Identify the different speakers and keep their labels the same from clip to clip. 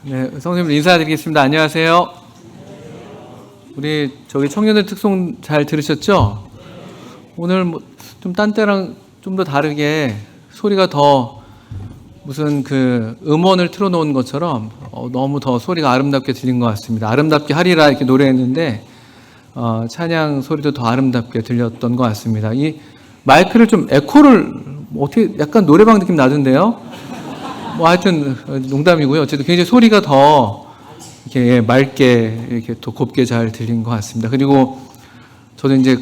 Speaker 1: 네, 성도님들 인사드리겠습니다. 안녕하세요. 우리 청년들 특송 잘 들으셨죠? 오늘 좀 딴 때랑 좀 더 다르게 소리가 더 무슨 음원을 틀어놓은 것처럼 너무 더 소리가 아름답게 들린 것 같습니다. 아름답게 하리라 이렇게 노래했는데 찬양 소리도 더 아름답게 들렸던 것 같습니다. 이 마이크를 좀 에코를 어떻게 약간 노래방 느낌 나던데요? 하여튼 농담이고요. 어쨌든 굉장히 소리가 더 이렇게 맑게 이렇게 더 곱게 잘 들린 것 같습니다. 그리고 저도 이제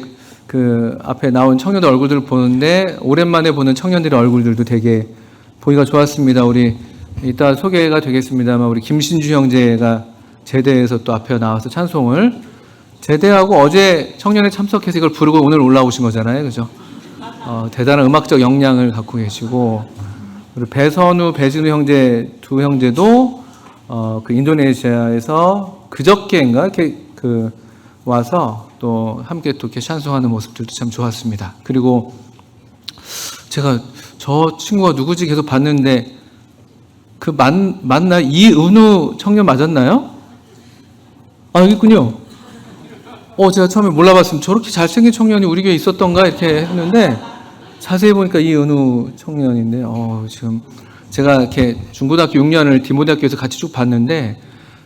Speaker 1: 앞에 나온 청년들 얼굴들을 보는데 오랜만에 보는 청년들의 얼굴들도 되게 보기가 좋았습니다. 우리 이따 소개가 되겠습니다만 우리 김신주 형제가 제대에서 또 앞에 나와서 찬송을 제대하고 어제 청년에 참석해서 이걸 부르고 오늘 올라오신 거잖아요, 그죠? 대단한 음악적 역량을 갖고 계시고 그리고 배선우, 배진우 형제 두 형제도 인도네시아에서 그저께인가 이렇게 와서 또 함께 또 이렇게 찬송하는 모습들도 참 좋았습니다. 그리고 제가 저 친구가 누구지 계속 봤는데 맞나? 이은우 청년 맞았나요? 여기 있군요. 제가 처음에 몰라봤으면 저렇게 잘생긴 청년이 우리 교회에 있었던가 이렇게 했는데 자세히 보니까 이은우 청년인데 지금 제가 이렇게 중고등학교 6년을 디모데학교에서 같이 쭉 봤는데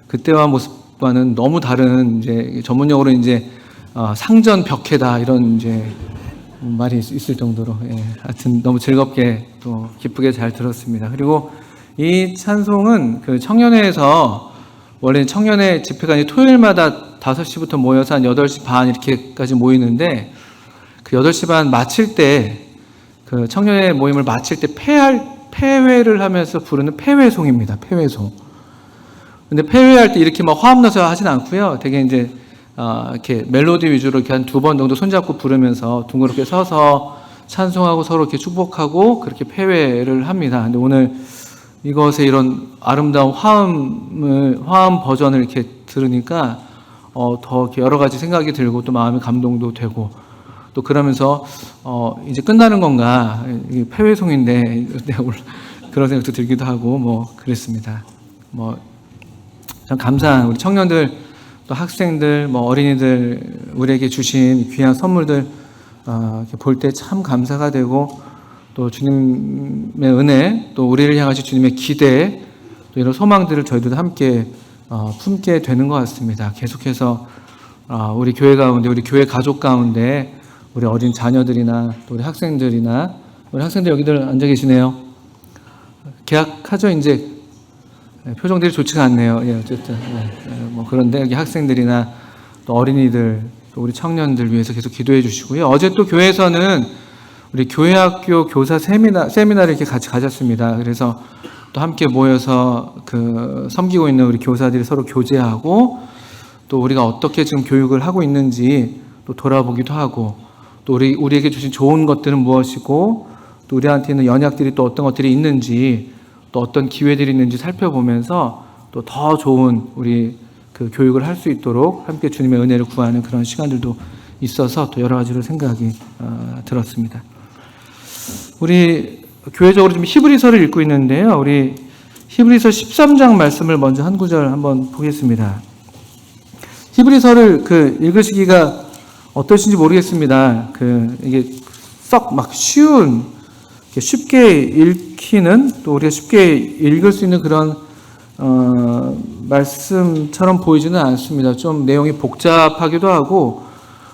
Speaker 1: 그때와 모습과는 너무 다른 이제 전문용어로 이제 상전 벽해다 이런 이제 말이 있을 정도로 하여튼 너무 즐겁게 또 기쁘게 잘 들었습니다. 그리고 이 찬송은 청년회에서 원래 청년회 집회가 이제 토요일마다 5시부터 모여서 한 8시 반 이렇게까지 모이는데 8시 반 마칠 때 청년회 모임을 마칠 때 폐회를 하면서 부르는 폐회송입니다. 폐회송. 근데 폐회할 때 이렇게 막 화음 넣어서 하진 않고요. 되게 이제 이렇게 멜로디 위주로 이렇게 한 2번 정도 손잡고 부르면서 둥그렇게 서서 찬송하고 서로 이렇게 축복하고 그렇게 폐회를 합니다. 근데 오늘 이것의 이런 아름다운 화음 버전을 이렇게 들으니까 더 이렇게 여러 가지 생각이 들고 또 마음의 감동도 되고 또 그러면서 이제 끝나는 건가 폐회송인데 그런 생각도 들기도 하고 그랬습니다. 참 감사한 우리 청년들 또 학생들 어린이들 우리에게 주신 귀한 선물들 볼 때 참 감사가 되고 또 주님의 은혜 또 우리를 향하신 주님의 기대 또 이런 소망들을 저희들도 함께 품게 되는 것 같습니다. 계속해서 우리 교회 가운데 우리 교회 가족 가운데 우리 어린 자녀들이나 또 우리 학생들이나 우리 학생들 여기들 앉아 계시네요. 개학하죠 이제. 표정들이 좋지가 않네요. 어쨌든 그런데 여기 학생들이나 또 어린이들 또 우리 청년들 위해서 계속 기도해 주시고요. 어제 또 교회에서는 우리 교회학교 교사 세미나를 이렇게 같이 가졌습니다. 그래서 또 함께 모여서 섬기고 있는 우리 교사들이 서로 교제하고 또 우리가 어떻게 지금 교육을 하고 있는지 또 돌아보기도 하고 또 우리에게 주신 좋은 것들은 무엇이고 또 우리한테 있는 연약들이 또 어떤 것들이 있는지 또 어떤 기회들이 있는지 살펴보면서 또 더 좋은 우리 교육을 할 수 있도록 함께 주님의 은혜를 구하는 그런 시간들도 있어서 또 여러 가지로 생각이 들었습니다. 우리 교회적으로 좀 히브리서를 읽고 있는데요. 우리 히브리서 13장 말씀을 먼저 한 구절 한번 보겠습니다. 히브리서를 읽으시기가 어떠신지 모르겠습니다. 이게 썩 막 쉽게 읽히는 또 우리가 쉽게 읽을 수 있는 그런 말씀처럼 보이지는 않습니다. 좀 내용이 복잡하기도 하고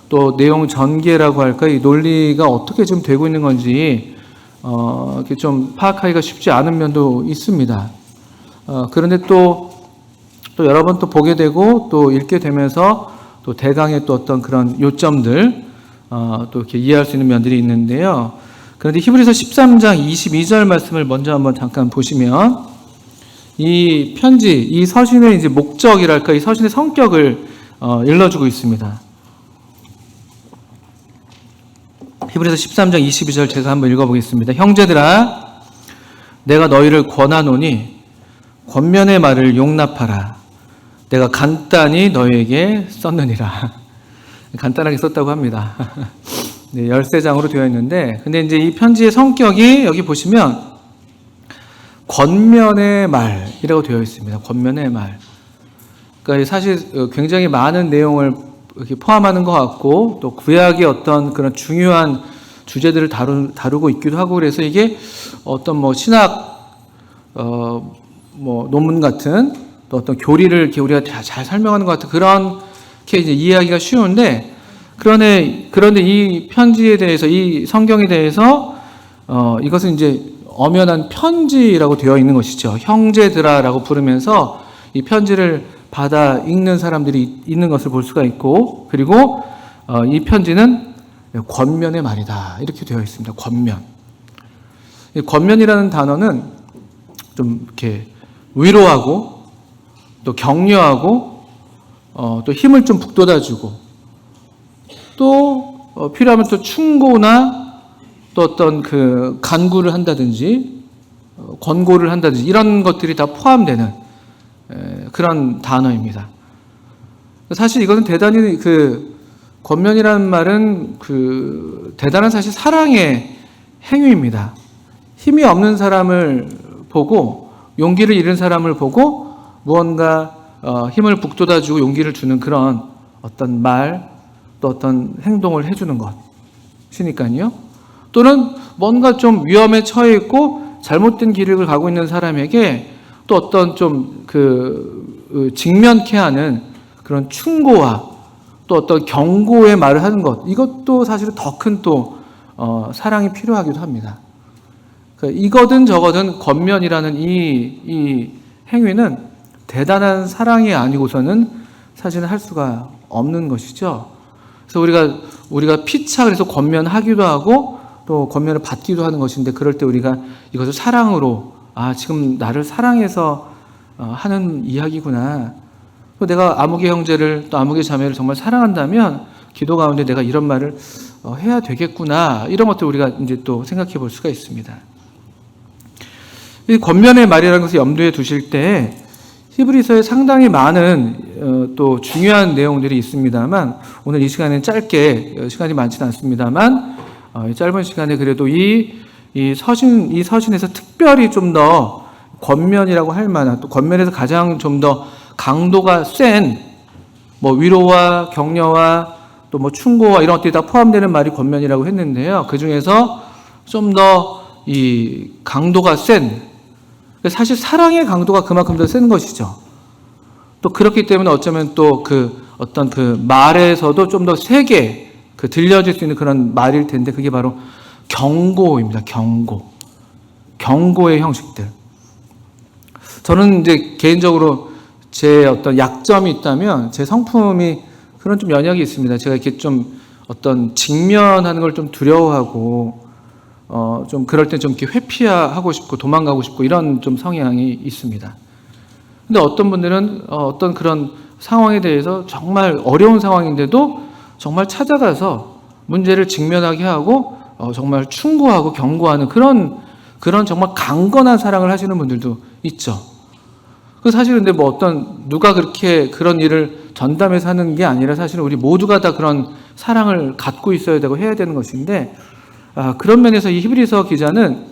Speaker 1: 또 내용 전개라고 할까 이 논리가 어떻게 지금 되고 있는 건지 이렇게 좀 파악하기가 쉽지 않은 면도 있습니다. 그런데 또 여러 번 또 보게 되고 또 읽게 되면서 또 대강의 또 어떤 그런 요점들 또 이렇게 이해할 수 있는 면들이 있는데요. 그런데 히브리서 13장 22절 말씀을 먼저 한번 잠깐 보시면 이 편지, 이 서신의 이제 목적이랄까, 이 서신의 성격을 일러주고 있습니다. 히브리서 13장 22절 제가 한번 읽어보겠습니다. 형제들아, 내가 너희를 권하노니 권면의 말을 용납하라. 내가 간단히 너희에게 썼느니라. 간단하게 썼다고 합니다. 네, 13장으로 되어 있는데, 근데 이제 이 편지의 성격이 여기 보시면 권면의 말이라고 되어 있습니다. 권면의 말. 그러니까 사실 굉장히 많은 내용을 이렇게 포함하는 것 같고, 또 구약의 어떤 그런 중요한 주제들을 다루고 있기도 하고, 그래서 이게 어떤 뭐 신학 뭐 논문 같은, 또 어떤 교리를 이렇게 우리가 잘 설명하는 것 같은 그렇게 이제 이해하기가 쉬운데, 그런데 이 편지에 대해서, 이 성경에 대해서 이것은 이제 엄연한 편지라고 되어 있는 것이죠. 형제들아라고 부르면서 이 편지를 받아 읽는 사람들이 있는 것을 볼 수가 있고, 그리고 이 편지는 권면의 말이다 이렇게 되어 있습니다. 권면. 이 권면이라는 단어는 좀 이렇게 위로하고 또 격려하고 또 힘을 좀 북돋아주고, 또 필요하면 또 충고나 또 어떤 그 간구를 한다든지 권고를 한다든지 이런 것들이 다 포함되는 그런 단어입니다. 사실 이것은 대단히 권면이라는 말은 대단한 사실 사랑의 행위입니다. 힘이 없는 사람을 보고, 용기를 잃은 사람을 보고 무언가 힘을 북돋아주고 용기를 주는 그런 어떤 말, 또 어떤 행동을 해주는 것이니까요. 또는 뭔가 좀 위험에 처해 있고 잘못된 길을 가고 있는 사람에게 또 어떤 좀 직면케 하는 그런 충고와 또 어떤 경고의 말을 하는 것, 이것도 사실은 더 큰 또 사랑이 필요하기도 합니다. 이거든 저거든 권면이라는 이 행위는 대단한 사랑이 아니고서는 사실은 할 수가 없는 것이죠. 그래서 우리가 피차 그래서 권면하기도 하고 또 권면을 받기도 하는 것인데, 그럴 때 우리가 이것을 사랑으로, 지금 나를 사랑해서 하는 이야기구나. 또 내가 아무개 형제를 또 아무개 자매를 정말 사랑한다면 기도 가운데 내가 이런 말을 해야 되겠구나. 이런 것들 우리가 이제 또 생각해 볼 수가 있습니다. 이 권면의 말이라는 것을 염두에 두실 때 히브리서에 상당히 많은 또 중요한 내용들이 있습니다만, 오늘 이 시간에는 짧게, 시간이 많지는 않습니다만 이 짧은 시간에 그래도 이 서신에서 특별히 좀 더 권면이라고 할 만한, 또 권면에서 가장 좀 더 강도가 센 뭐 위로와 격려와 또 뭐 충고와 이런 것들이 다 포함되는 말이 권면이라고 했는데요. 그 중에서 좀 더 이 강도가 센, 사실 사랑의 강도가 그만큼 더 센 것이죠. 또 그렇기 때문에 어쩌면 또 어떤 말에서도 좀 더 세게 들려질 수 있는 그런 말일 텐데, 그게 바로 경고입니다. 경고의 형식들. 저는 이제 개인적으로 제 어떤 약점이 있다면 제 성품이 그런 좀 연약이 있습니다. 제가 이렇게 좀 어떤 직면하는 걸 좀 두려워하고 좀 그럴 때 좀 이렇게 회피하고 싶고 도망가고 싶고 이런 좀 성향이 있습니다. 근데 어떤 분들은 어떤 그런 상황에 대해서 정말 어려운 상황인데도 정말 찾아가서 문제를 직면하게 하고 정말 충고하고 경고하는 그런 정말 강건한 사랑을 하시는 분들도 있죠. 그 사실 근데 뭐 어떤 누가 그렇게 그런 일을 전담해서 하는 게 아니라 사실은 우리 모두가 다 그런 사랑을 갖고 있어야 되고 해야 되는 것인데, 그런 면에서 이 히브리서 기자는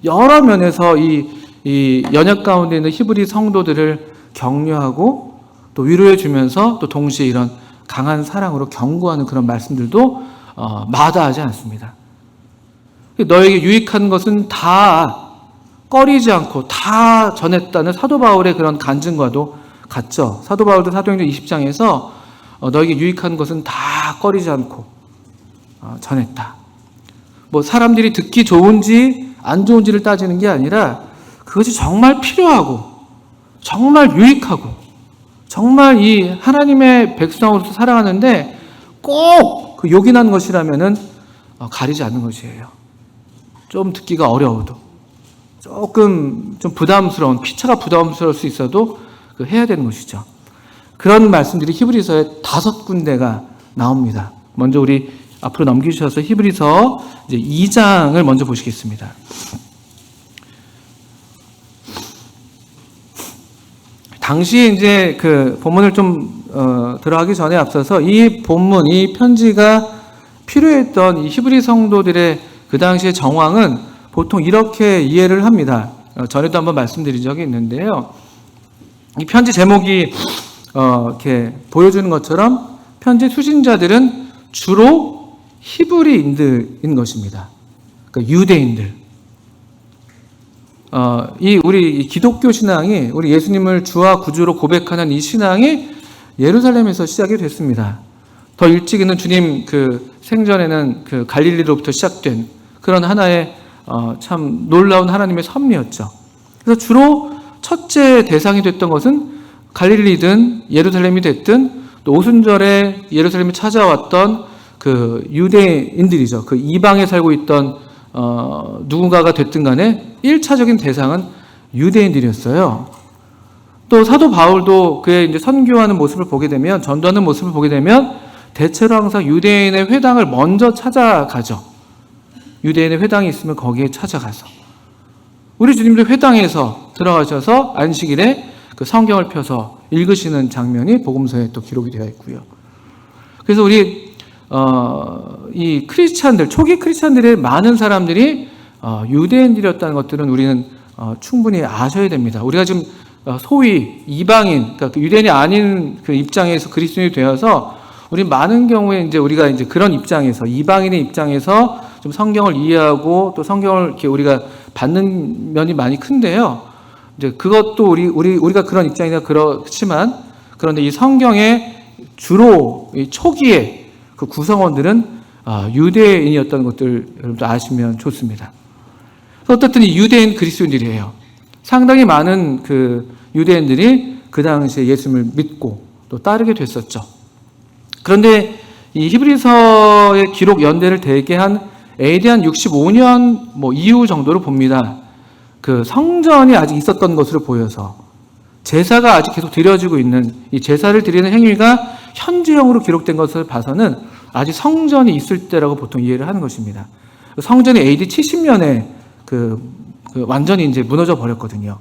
Speaker 1: 여러 면에서 이 연약 가운데 있는 히브리 성도들을 격려하고 또 위로해 주면서 또 동시에 이런 강한 사랑으로 경고하는 그런 말씀들도 마다하지 않습니다. 너에게 유익한 것은 다 꺼리지 않고 다 전했다는 사도 바울의 그런 간증과도 같죠. 사도 바울도 사도행전 20장에서 너에게 유익한 것은 다 꺼리지 않고 전했다. 뭐 사람들이 듣기 좋은지 안 좋은지를 따지는 게 아니라 그것이 정말 필요하고 정말 유익하고 정말 이 하나님의 백성으로서 살아가는데 꼭 요긴한 것이라면은 가리지 않는 것이에요. 좀 듣기가 어려워도, 조금 좀 부담스러운, 피차가 부담스러울 수 있어도 해야 되는 것이죠. 그런 말씀들이 히브리서에 5군데가 나옵니다. 먼저 우리 앞으로 넘기셔서 히브리서 이제 2장을 먼저 보시겠습니다. 당시 이제 본문을 좀 들어가기 전에 앞서서 이 본문, 이 편지가 필요했던 이 히브리 성도들의 그 당시의 정황은 보통 이렇게 이해를 합니다. 전에도 한번 말씀드린 적이 있는데요. 이 편지 제목이 이렇게 보여주는 것처럼 편지 수신자들은 주로 히브리인들인 것입니다. 그러니까 유대인들. 우리 기독교 신앙이, 우리 예수님을 주와 구주로 고백하는 이 신앙이 예루살렘에서 시작이 됐습니다. 더 일찍에는 주님 그 생전에는 그 갈릴리로부터 시작된 그런 하나의 참 놀라운 하나님의 섭리였죠. 그래서 주로 첫째 대상이 됐던 것은 갈릴리든 예루살렘이 됐든 또 오순절에 예루살렘에 찾아왔던 그 유대인들이죠. 그 이방에 살고 있던 누군가가 됐든 간에 1차적인 대상은 유대인들이었어요. 또 사도 바울도 그의 이제 선교하는 모습을 보게 되면, 전도하는 모습을 보게 되면 대체로 항상 유대인의 회당을 먼저 찾아가죠. 유대인의 회당이 있으면 거기에 찾아가서 우리 주님도 회당에서 들어가셔서 안식일에 그 성경을 펴서 읽으시는 장면이 복음서에 또 기록이 되어 있고요. 그래서 우리 이 크리스찬들, 초기 크리스찬들의 많은 사람들이 유대인들이었다는 것들은 우리는 충분히 아셔야 됩니다. 우리가 지금 소위 이방인, 그러니까 유대인이 아닌 그 입장에서 그리스도인이 되어서 우리 많은 경우에 이제 우리가 이제 그런 입장에서, 이방인의 입장에서 좀 성경을 이해하고 또 성경을 이렇게 우리가 받는 면이 많이 큰데요. 이제 그것도 우리가 그런 입장이라 그렇지만, 그런데 이 성경의 주로 이 초기에 그 구성원들은 유대인이었던 것들 여러분도 아시면 좋습니다. 어쨌든 이 유대인 그리스도인들이에요. 상당히 많은 그 유대인들이 그 당시에 예수님을 믿고 또 따르게 됐었죠. 그런데 이 히브리서의 기록 연대를 대개 한 AD 한 65년 이후 정도로 봅니다. 그 성전이 아직 있었던 것으로 보여서 제사가 아직 계속 드려지고 있는 이 제사를 드리는 행위가 현지형으로 기록된 것을 봐서는 아직 성전이 있을 때라고 보통 이해를 하는 것입니다. 성전이 AD 70년에 완전히 이제 무너져 버렸거든요.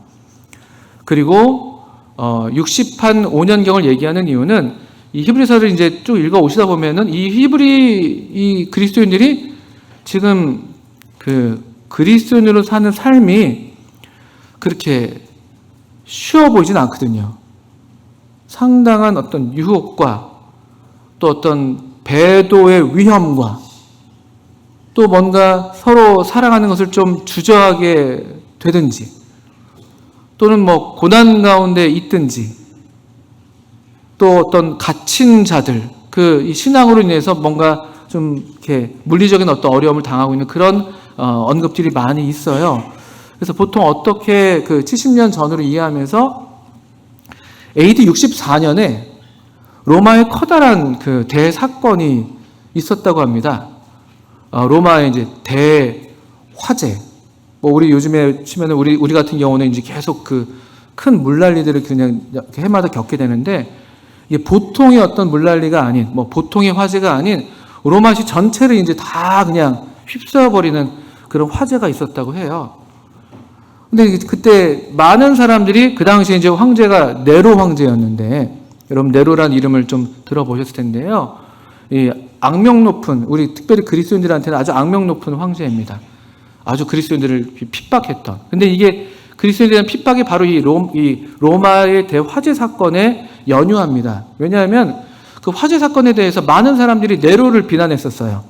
Speaker 1: 그리고 65년경을 얘기하는 이유는 이 히브리서를 이제 쭉 읽어 오시다 보면은 이 그리스도인들이 지금 그 그리스도인으로 사는 삶이 그렇게 쉬워 보이진 않거든요. 상당한 어떤 유혹과 또 어떤 배도의 위험과 또 뭔가 서로 사랑하는 것을 좀 주저하게 되든지 또는 고난 가운데 있든지 또 어떤 갇힌 자들, 이 신앙으로 인해서 뭔가 좀 이렇게 물리적인 어떤 어려움을 당하고 있는 그런 언급들이 많이 있어요. 그래서 보통 어떻게 그 70년 전으로 이해하면서 AD 64년에 로마의 커다란 그 대사건이 있었다고 합니다. 로마의 이제 대화재. 우리 요즘에 치면은 우리 같은 경우는 이제 계속 그 큰 물난리들을 그냥 해마다 겪게 되는데 이게 보통의 어떤 물난리가 아닌, 보통의 화재가 아닌 로마시 전체를 이제 다 그냥 휩쓸어버리는 그런 화재가 있었다고 해요. 근데 그때 많은 사람들이 그 당시에 이제 황제가 네로 황제였는데, 여러분 네로란 이름을 좀 들어보셨을 텐데요. 이 악명 높은, 우리 특별히 그리스도인들한테는 아주 악명 높은 황제입니다. 아주 그리스도인들을 핍박했던. 근데 이게 그리스도인들의 핍박이 바로 이 로마의 대화재 사건에 연유합니다. 왜냐하면 그 화재 사건에 대해서 많은 사람들이 네로를 비난했었어요.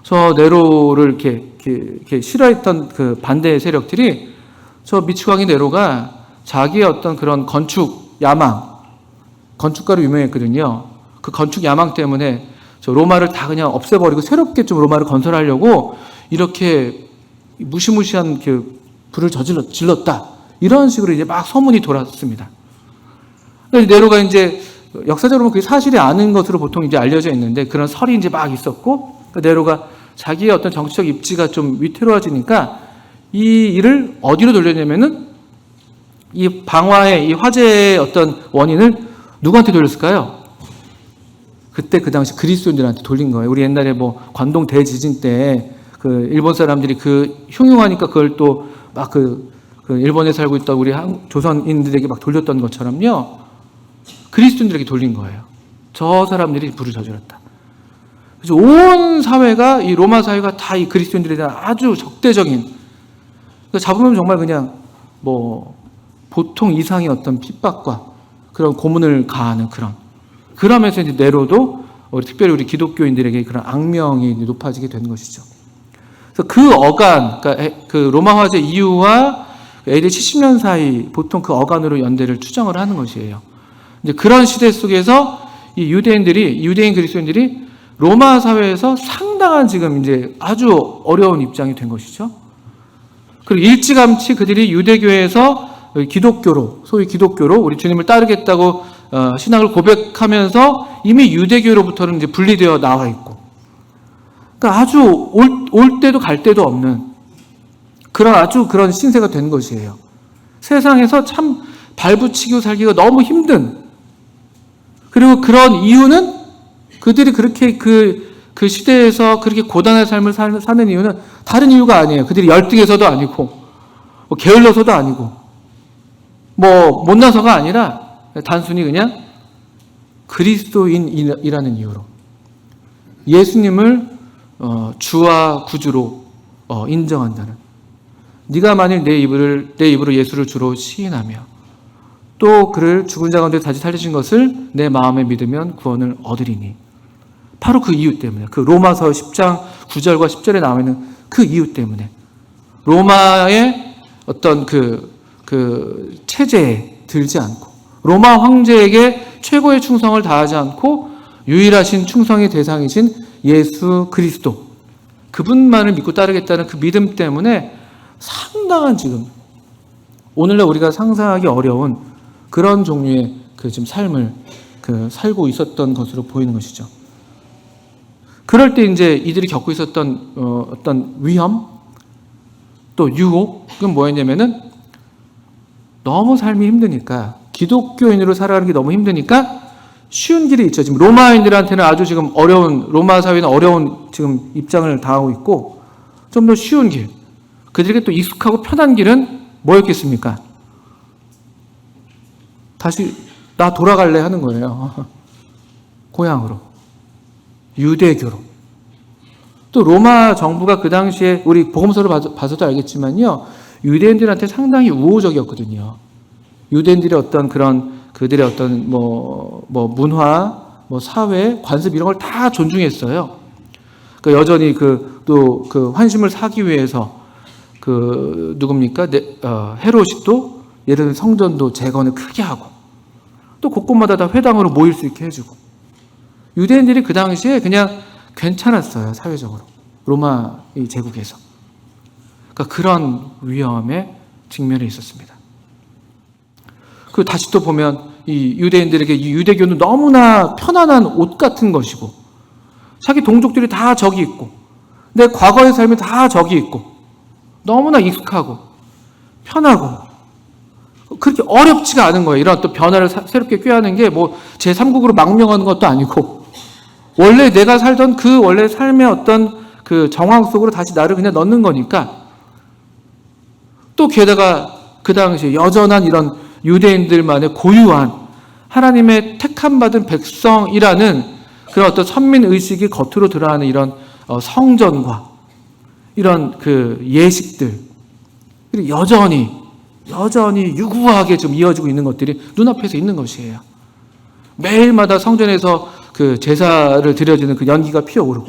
Speaker 1: 저 네로를 이렇게 싫어했던 그 반대 세력들이 저 미치광이 네로가 자기의 어떤 그런 건축 야망, 건축가로 유명했거든요. 그 건축 야망 때문에 저 로마를 다 그냥 없애버리고 새롭게 좀 로마를 건설하려고 이렇게 무시무시한 불을 질렀다. 이런 식으로 이제 막 소문이 돌았습니다. 네로가 이제 역사적으로 그게 사실이 아닌 것으로 보통 이제 알려져 있는데 그런 설이 이제 막 있었고, 네로가 자기의 어떤 정치적 입지가 좀 위태로워지니까 이 일을 어디로 돌렸냐면은 이 방화의 이 화재의 어떤 원인을 누구한테 돌렸을까요? 그때 그 당시 그리스도인들한테 돌린 거예요. 우리 옛날에 관동 대지진 때 그 일본 사람들이 흉흉하니까 그걸 또 막 그 일본에 살고 있던 우리 조선인들에게 막 돌렸던 것처럼요. 그리스도인들에게 돌린 거예요. 저 사람들이 불을 저질렀다. 그래서 온 사회가, 이 로마 사회가 다 이 그리스도인들에 대한 아주 적대적인, 잡으면 정말 그냥 뭐 보통 이상의 어떤 핍박과 그런 고문을 가하는 그러면서 이제 네로도 특별히 우리 기독교인들에게 그런 악명이 높아지게 된 것이죠. 그래서 그 어간, 그러니까 그 로마 화재 이후와 AD 70년 사이 보통 그 어간으로 연대를 추정을 하는 것이에요. 이제 그런 시대 속에서 이 유대인 그리스도인들이 로마 사회에서 상당한 지금 이제 아주 어려운 입장이 된 것이죠. 그리고 일찌감치 그들이 유대교에서 기독교로, 소위 기독교로 우리 주님을 따르겠다고 신앙을 고백하면서 이미 유대교로부터는 이제 분리되어 나와 있고, 그러니까 아주 올 때도 갈 때도 없는 그런 신세가 된 것이에요. 세상에서 참 발붙이고 살기가 너무 힘든, 그리고 그런 이유는 그들이 그렇게 그 시대에서 그렇게 고단한 삶을 사는 이유는 다른 이유가 아니에요. 그들이 열등해서도 아니고, 뭐 게을러서도 아니고, 뭐 못나서가 아니라 단순히 그냥 그리스도인이라는 이유로 예수님을 주와 구주로 인정한다는, 네가 만일 내 입으로 예수를 주로 시인하며 또 그를 죽은 자 가운데 다시 살리신 것을 내 마음에 믿으면 구원을 얻으리니, 바로 그 이유 때문에, 그 로마서 10장 9절과 10절에 나와 있는 그 이유 때문에 로마의 어떤 그 체제에 들지 않고 로마 황제에게 최고의 충성을 다하지 않고 유일하신 충성의 대상이신 예수 그리스도, 그분만을 믿고 따르겠다는 그 믿음 때문에 상당한 지금 오늘날 우리가 상상하기 어려운 그런 종류의 그 지금 삶을 살고 있었던 것으로 보이는 것이죠. 그럴 때 이제 이들이 겪고 있었던 어떤 위험, 또 유혹은 뭐였냐면은 너무 삶이 힘드니까, 기독교인으로 살아가는 게 너무 힘드니까 쉬운 길이 있죠. 지금 로마인들한테는 아주 지금 로마 사회는 어려운 지금 입장을 당하고 있고, 좀 더 쉬운 길, 그들에게 또 익숙하고 편한 길은 뭐였겠습니까? 다시 나 돌아갈래 하는 거예요. 고향으로, 유대교로. 또 로마 정부가 그 당시에 우리 복음서를 봐서도 알겠지만요, 유대인들한테 상당히 우호적이었거든요. 유대인들의 어떤 그들의 어떤 문화, 사회, 관습 이런 걸 다 존중했어요. 그러니까 여전히 또 환심을 사기 위해서 누굽니까? 헤롯이 또 예를 들면 성전도 재건을 크게 하고, 또 곳곳마다 다 회당으로 모일 수 있게 해주고, 유대인들이 그 당시에 그냥 괜찮았어요, 사회적으로. 로마 제국에서. 그러니까 그런 위험에 직면해 있었습니다. 다시 또 보면 이 유대인들에게 이 유대교는 너무나 편안한 옷 같은 것이고, 자기 동족들이 다 저기 있고, 내 과거의 삶이 다 저기 있고, 너무나 익숙하고 편하고 그렇게 어렵지가 않은 거예요. 이런 또 변화를 새롭게 꾀하는 게 뭐 제3국으로 망명하는 것도 아니고, 원래 내가 살던 그 원래 삶의 어떤 그 정황 속으로 다시 나를 그냥 넣는 거니까. 또 게다가 그 당시에 여전한 이런 유대인들만의 고유한 하나님의 택함받은 백성이라는 그런 어떤 선민의식이 겉으로 드러나는 이런 성전과 이런 예식들, 그리고 여전히 유구하게 좀 이어지고 있는 것들이 눈앞에서 있는 것이에요. 매일마다 성전에서 제사를 드려지는 그 연기가 피어오르고,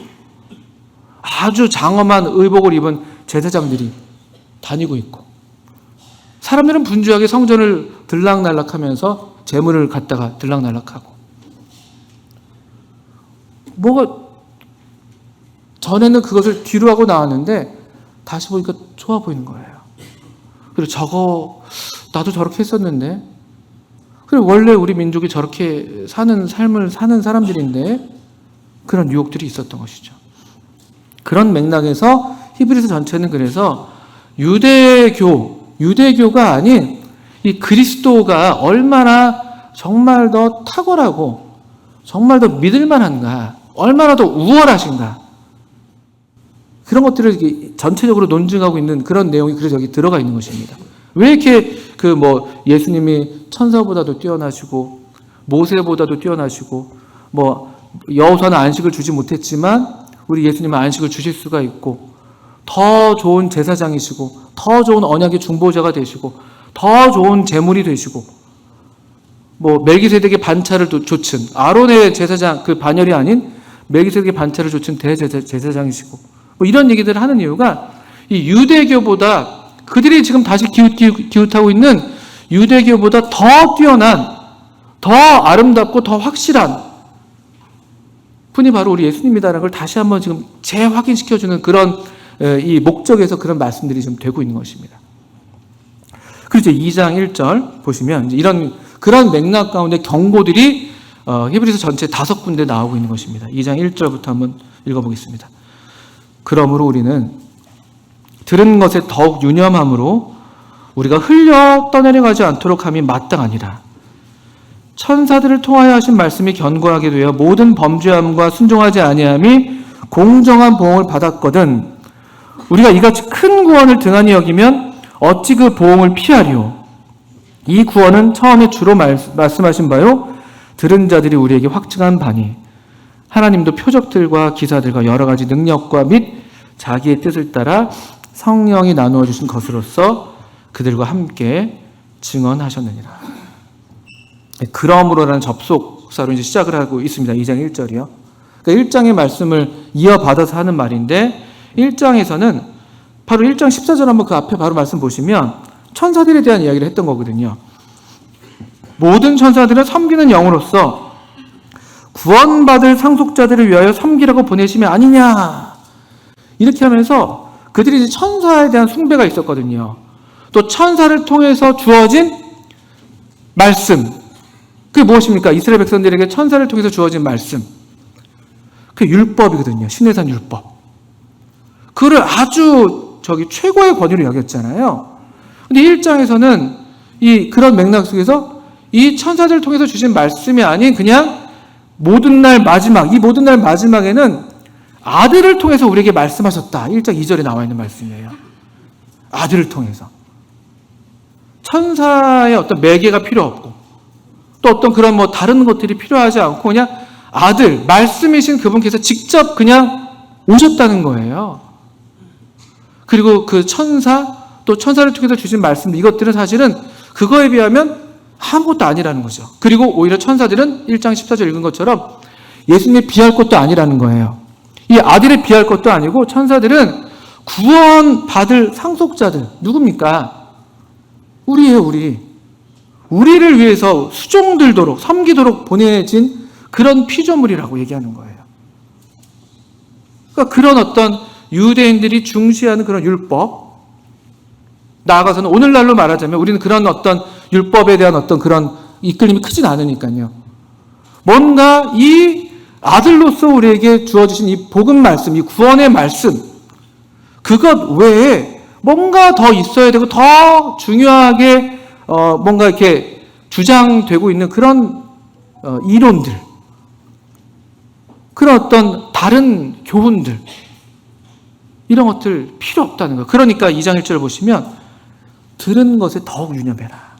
Speaker 1: 아주 장엄한 의복을 입은 제사장들이 다니고 있고, 사람들은 분주하게 성전을 들락날락하면서 재물을 갖다가 들락날락하고, 전에는 그것을 뒤로 하고 나왔는데 다시 보니까 좋아 보이는 거예요. 그리고 나도 저렇게 했었는데, 그리고 원래 우리 민족이 저렇게 사는 삶을 사는 사람들인데, 그런 유혹들이 있었던 것이죠. 그런 맥락에서 히브리서 전체는 그래서 유대교가 아닌 이 그리스도가 얼마나 정말 더 탁월하고 정말 더 믿을 만한가, 얼마나 더 우월하신가, 그런 것들을 전체적으로 논증하고 있는 그런 내용이 그래서 여기 들어가 있는 것입니다. 왜 이렇게 예수님이 천사보다도 뛰어나시고 모세보다도 뛰어나시고 여호수아는 안식을 주지 못했지만 우리 예수님은 안식을 주실 수가 있고, 더 좋은 제사장이시고 더 좋은 언약의 중보자가 되시고 더 좋은 제물이 되시고, 뭐 멜기세덱의 반차를 좇은 아론의 제사장 그 반열이 아닌 멜기세덱의 반차를 좇은 대제사장이시고, 뭐 이런 얘기들을 하는 이유가 이 유대교보다 그들이 지금 다시 기웃하고 있는 유대교보다 더 뛰어난, 더 아름답고 더 확실한 분이 바로 우리 예수님이다라는 걸 다시 한번 지금 재확인시켜주는 그런 이 목적에서 그런 말씀들이 좀 되고 있는 것입니다. 그리고 이제 2장 1절 보시면 이제 그런 맥락 가운데 경고들이 히브리서 전체 5군데 나오고 있는 것입니다. 2장 1절부터 한번 읽어보겠습니다. 그러므로 우리는 들은 것에 더욱 유념함으로 우리가 흘려 떠내려가지 않도록 함이 마땅하니라. 천사들을 통하여 하신 말씀이 견고하게 되어 모든 범죄함과 순종하지 아니함이 공정한 보응을 받았거든 우리가 이같이 큰 구원을 등한히 여기면 어찌 그 보응을 피하리요. 이 구원은 처음에 주로 말씀하신 바요 들은 자들이 우리에게 확증한 바니 하나님도 표적들과 기사들과 여러 가지 능력과 및 자기의 뜻을 따라 성령이 나누어 주신 것으로서 그들과 함께 증언하셨느니라. 그러므로라는 접속사로 이제 시작을 하고 있습니다. 2장 1절이요. 그러니까 1장의 말씀을 이어받아서 하는 말인데 1장에서는 바로 1장 14절 한번 그 앞에 바로 말씀 보시면 천사들에 대한 이야기를 했던 거거든요. 모든 천사들은 섬기는 영으로서 구원받을 상속자들을 위하여 섬기라고 보내심이 아니냐. 이렇게 하면서 그들이 이제 천사에 대한 숭배가 있었거든요. 또 천사를 통해서 주어진 말씀. 그게 무엇입니까? 이스라엘 백성들에게 천사를 통해서 주어진 말씀. 그게 율법이거든요. 신해산 율법. 그를 아주 최고의 권위로 여겼잖아요. 근데 1장에서는 그런 맥락 속에서 이 천사들을 통해서 주신 말씀이 아닌 그냥 모든 날 마지막, 이 모든 날 마지막에는 아들을 통해서 우리에게 말씀하셨다. 1장 2절에 나와 있는 말씀이에요. 아들을 통해서. 천사의 어떤 매개가 필요 없고 또 어떤 그런 뭐 다른 것들이 필요하지 않고 그냥 아들, 말씀이신 그분께서 직접 그냥 오셨다는 거예요. 그리고 그 천사, 또 천사를 통해서 주신 말씀, 이것들은 사실은 그거에 비하면 아무것도 아니라는 거죠. 그리고 오히려 천사들은 1장 14절 읽은 것처럼 예수님에 비할 것도 아니라는 거예요. 이 아들에 비할 것도 아니고 천사들은 구원받을 상속자들, 누굽니까? 우리예요, 우리. 우리를 위해서 수종들도록, 섬기도록 보내진 그런 피조물이라고 얘기하는 거예요. 그러니까 그런 어떤 유대인들이 중시하는 그런 율법, 나아가서는 오늘날로 말하자면 우리는 그런 어떤 율법에 대한 어떤 그런 이끌림이 크진 않으니까요. 뭔가 이 아들로서 우리에게 주어주신 이 복음 말씀, 이 구원의 말씀, 그것 외에 뭔가 더 있어야 되고 더 중요하게 뭔가 이렇게 주장되고 있는 그런 이론들, 그런 어떤 다른 교훈들, 이런 것들 필요 없다는 거예요. 그러니까 2장 1절을 보시면 들은 것에 더욱 유념해라.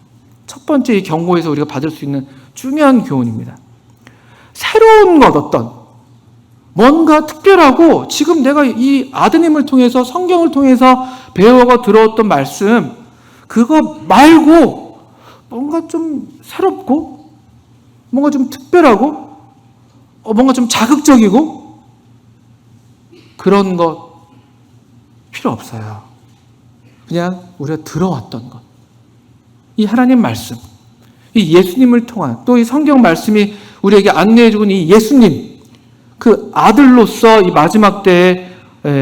Speaker 1: 첫 번째 이 경고에서 우리가 받을 수 있는 중요한 교훈입니다. 새로운 것 어떤 뭔가 특별하고 지금 내가 이 아드님을 통해서 성경을 통해서 배워가 들어왔던 말씀 그거 말고 뭔가 좀 새롭고 뭔가 좀 특별하고 뭔가 좀 자극적이고 그런 것 필요 없어요. 그냥 우리가 들어왔던 것. 이 하나님 말씀, 이 예수님을 통한 또 이 성경 말씀이 우리에게 안내해주는 이 예수님, 그 아들로서 이 마지막 때에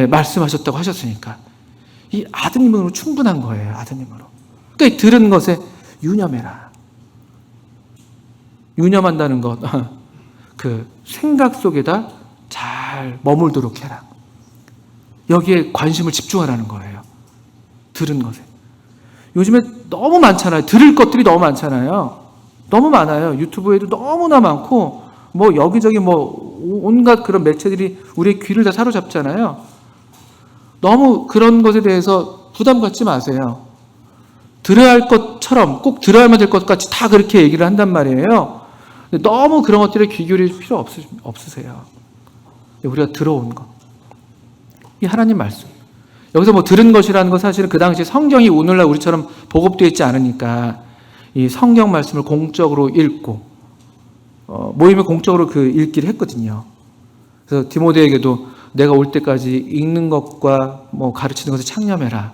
Speaker 1: 말씀하셨다고 하셨으니까 이 아드님으로 충분한 거예요. 아드님으로. 그러니까 들은 것에 유념해라. 유념한다는 것, 그 생각 속에다 잘 머물도록 해라. 여기에 관심을 집중하라는 거예요. 들은 것에. 요즘에 너무 많잖아요. 들을 것들이 너무 많잖아요. 너무 많아요. 유튜브에도 너무나 많고 뭐 여기저기 뭐 온갖 그런 매체들이 우리의 귀를 다 사로잡잖아요. 너무 그런 것에 대해서 부담 갖지 마세요. 들어야 할 것처럼 꼭 들어야만 될 것 같이 다 그렇게 얘기를 한단 말이에요. 너무 그런 것들에 귀 기울일 필요 없으세요. 우리가 들어온 것. 이 하나님 말씀. 여기서 뭐 들은 것이라는 건 사실은 그 당시 성경이 오늘날 우리처럼 보급되어 있지 않으니까 이 성경 말씀을 공적으로 읽고 모임에 공적으로 그 읽기를 했거든요. 그래서 디모데에게도 내가 올 때까지 읽는 것과 뭐 가르치는 것을 창념해라.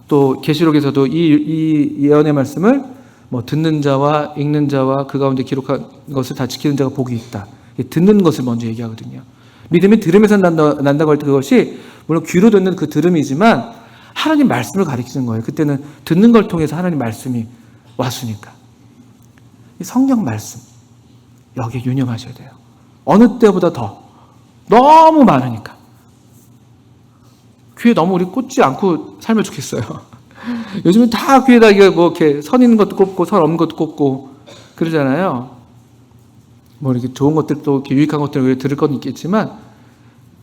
Speaker 1: 또 계시록에서도 이 예언의 말씀을 뭐 듣는 자와 읽는 자와 그 가운데 기록한 것을 다 지키는 자가 복이 있다. 듣는 것을 먼저 얘기하거든요. 믿음이 들음에서 난다고 할 때 그것이 물론 귀로 듣는 그 들음이지만 하나님 말씀을 가리키는 거예요. 그때는 듣는 걸 통해서 하나님 말씀이 왔으니까. 이 성경 말씀 여기에 유념하셔야 돼요. 어느 때보다 더 너무 많으니까. 귀에 너무 우리 꽂지 않고 살면 좋겠어요. 요즘은 다 귀에다 뭐 이렇게 선 있는 것도 꽂고 선 없는 것도 꽂고 그러잖아요. 뭐 이렇게 좋은 것들도 이렇게 유익한 것들을 들을 건 있겠지만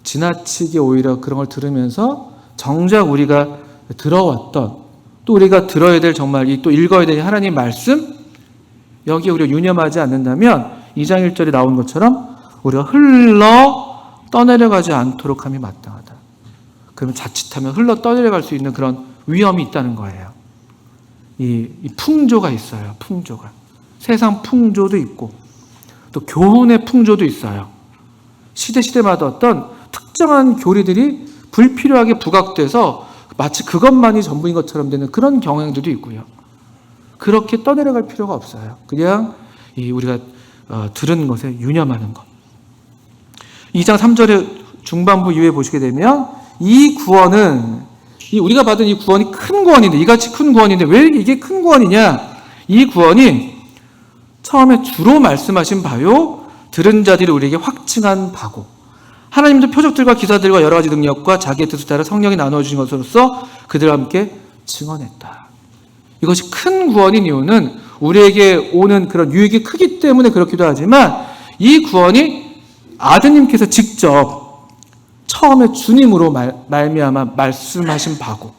Speaker 1: 지나치게 오히려 그런 걸 들으면서 정작 우리가 들어왔던 또 우리가 들어야 될 정말 또 읽어야 될 하나님 말씀 여기에 우리가 유념하지 않는다면 2장 1절에 나온 것처럼 우리가 흘러 떠내려가지 않도록 함이 마땅하다. 그러면 자칫하면 흘러 떠내려갈 수 있는 그런 위험이 있다는 거예요. 이 풍조가 있어요. 풍조가. 세상 풍조도 있고 또 교훈의 풍조도 있어요. 시대마다 어떤 특정한 교리들이 불필요하게 부각돼서 마치 그것만이 전부인 것처럼 되는 그런 경향들도 있고요. 그렇게 떠내려갈 필요가 없어요. 그냥 우리가 들은 것에 유념하는 것. 2장 3절의 중반부 이후에 보시게 되면 이 구원은 우리가 받은 이 구원이 큰 구원인데 이같이 큰 구원인데 왜 이게 큰 구원이냐? 이 구원이 처음에 주로 말씀하신 바요 들은 자들이 우리에게 확증한 바고 하나님도 표적들과 기사들과 여러 가지 능력과 자기의 뜻을 따라 성령이 나눠주신 것으로서 그들과 함께 증언했다. 이것이 큰 구원인 이유는 우리에게 오는 그런 유익이 크기 때문에 그렇기도 하지만 이 구원이 아드님께서 직접 처음에 주님으로 말미암아 말씀하신 바고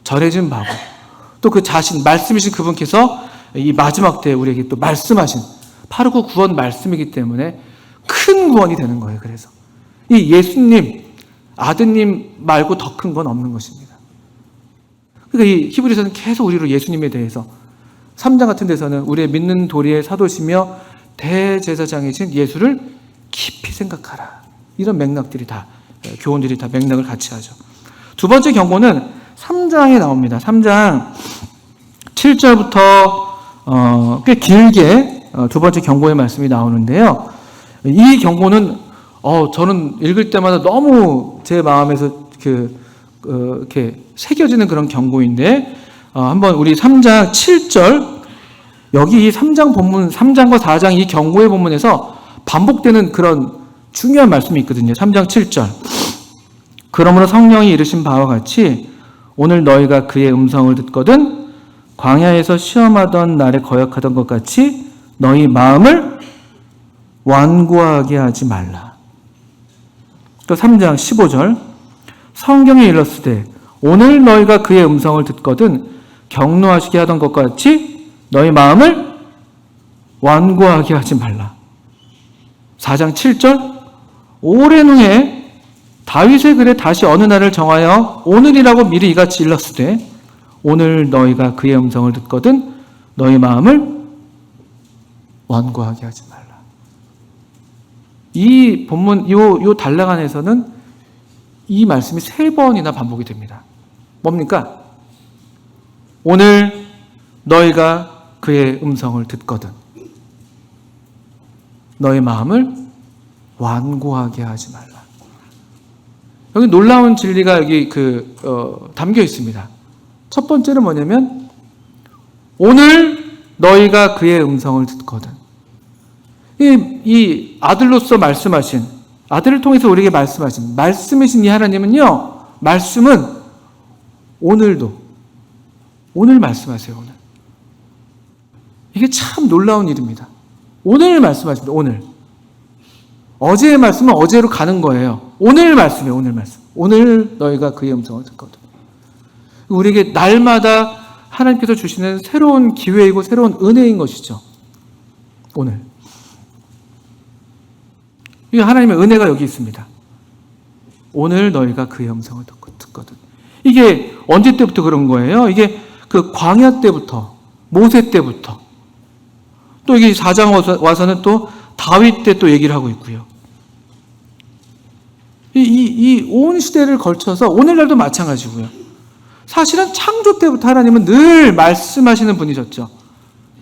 Speaker 1: 전해진 바고 또 그 자신 말씀이신 그분께서 이 마지막 때에 우리에게 또 말씀하신 바로 그 구원 말씀이기 때문에 큰 구원이 되는 거예요. 그래서 이 예수님 아드님 말고 더 큰 건 없는 것입니다. 그러니까 이 히브리서는 계속 우리로 예수님에 대해서 3장 같은 데서는 우리의 믿는 도리의 사도시며 대제사장이신 예수를 깊이 생각하라. 이런 맥락들이 다 교훈들이 다 맥락을 같이 하죠. 두 번째 경고는 3장에 나옵니다. 3장 7절부터 꽤 길게 두 번째 경고의 말씀이 나오는데요. 이 경고는 저는 읽을 때마다 너무 제 마음에서 이렇게 새겨지는 그런 경고인데 한번 우리 3장 7절 여기 이 3장 본문 3장과 4장 이 경고의 본문에서 반복되는 그런 중요한 말씀이 있거든요. 3장 7절 그러므로 성령이 이르신 바와 같이 오늘 너희가 그의 음성을 듣거든 광야에서 시험하던 날에 거역하던 것 같이 너희 마음을 완고하게 하지 말라. 또 3장 15절 성경에 일렀으되 오늘 너희가 그의 음성을 듣거든 격노하시게 하던 것 같이 너희 마음을 완고하게 하지 말라. 4장 7절 오랜 후에 다윗의 글에 다시 어느 날을 정하여 오늘이라고 미리 이같이 일렀으되 오늘 너희가 그의 음성을 듣거든 너희 마음을 완고하게 하지 말라. 이 본문 요 단락 안에서는 이 말씀이 3번이나 반복이 됩니다. 뭡니까? 오늘 너희가 그의 음성을 듣거든 너희 마음을 완고하게 하지 말라. 여기 놀라운 진리가 여기 담겨 있습니다. 첫 번째는 뭐냐면 오늘 너희가 그의 음성을 듣거든. 이 아들로서 말씀하신 아들을 통해서 우리에게 말씀하신 말씀이신 이 하나님은요. 말씀은 오늘도 오늘 말씀하세요. 오늘. 이게 참 놀라운 일입니다. 오늘 말씀하십니다. 오늘. 어제의 말씀은 어제로 가는 거예요. 오늘 말씀이에요. 오늘 말씀. 오늘 너희가 그의 음성을 듣거든. 우리에게 날마다 하나님께서 주시는 새로운 기회이고 새로운 은혜인 것이죠. 오늘. 이 하나님의 은혜가 여기 있습니다. 오늘 너희가 그의 음성을 듣거든. 이게 언제 때부터 그런 거예요? 이게 그 광야 때부터, 모세 때부터. 또 이게 4장 와서는 또 다윗 때 또 얘기를 하고 있고요. 이 온 시대를 걸쳐서 오늘날도 마찬가지고요. 사실은 창조 때부터 하나님은 늘 말씀하시는 분이셨죠.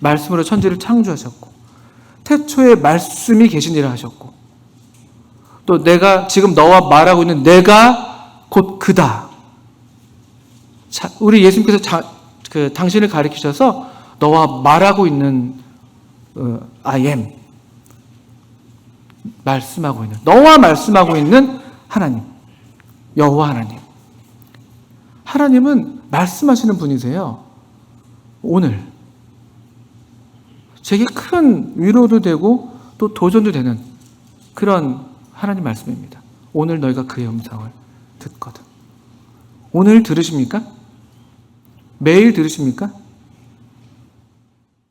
Speaker 1: 말씀으로 천지를 창조하셨고, 태초에 말씀이 계시니라 하셨고, 또 내가 지금 너와 말하고 있는 내가 곧 그다. 우리 예수님께서 당신을 가리키셔서 너와 말하고 있는 I am, 말씀하고 있는, 너와 말씀하고 있는 하나님, 여호와 하나님. 하나님은 말씀하시는 분이세요. 오늘 제게 큰 위로도 되고 또 도전도 되는 그런 하나님 말씀입니다. 오늘 너희가 그의 음성을 듣거든. 오늘 들으십니까? 매일 들으십니까?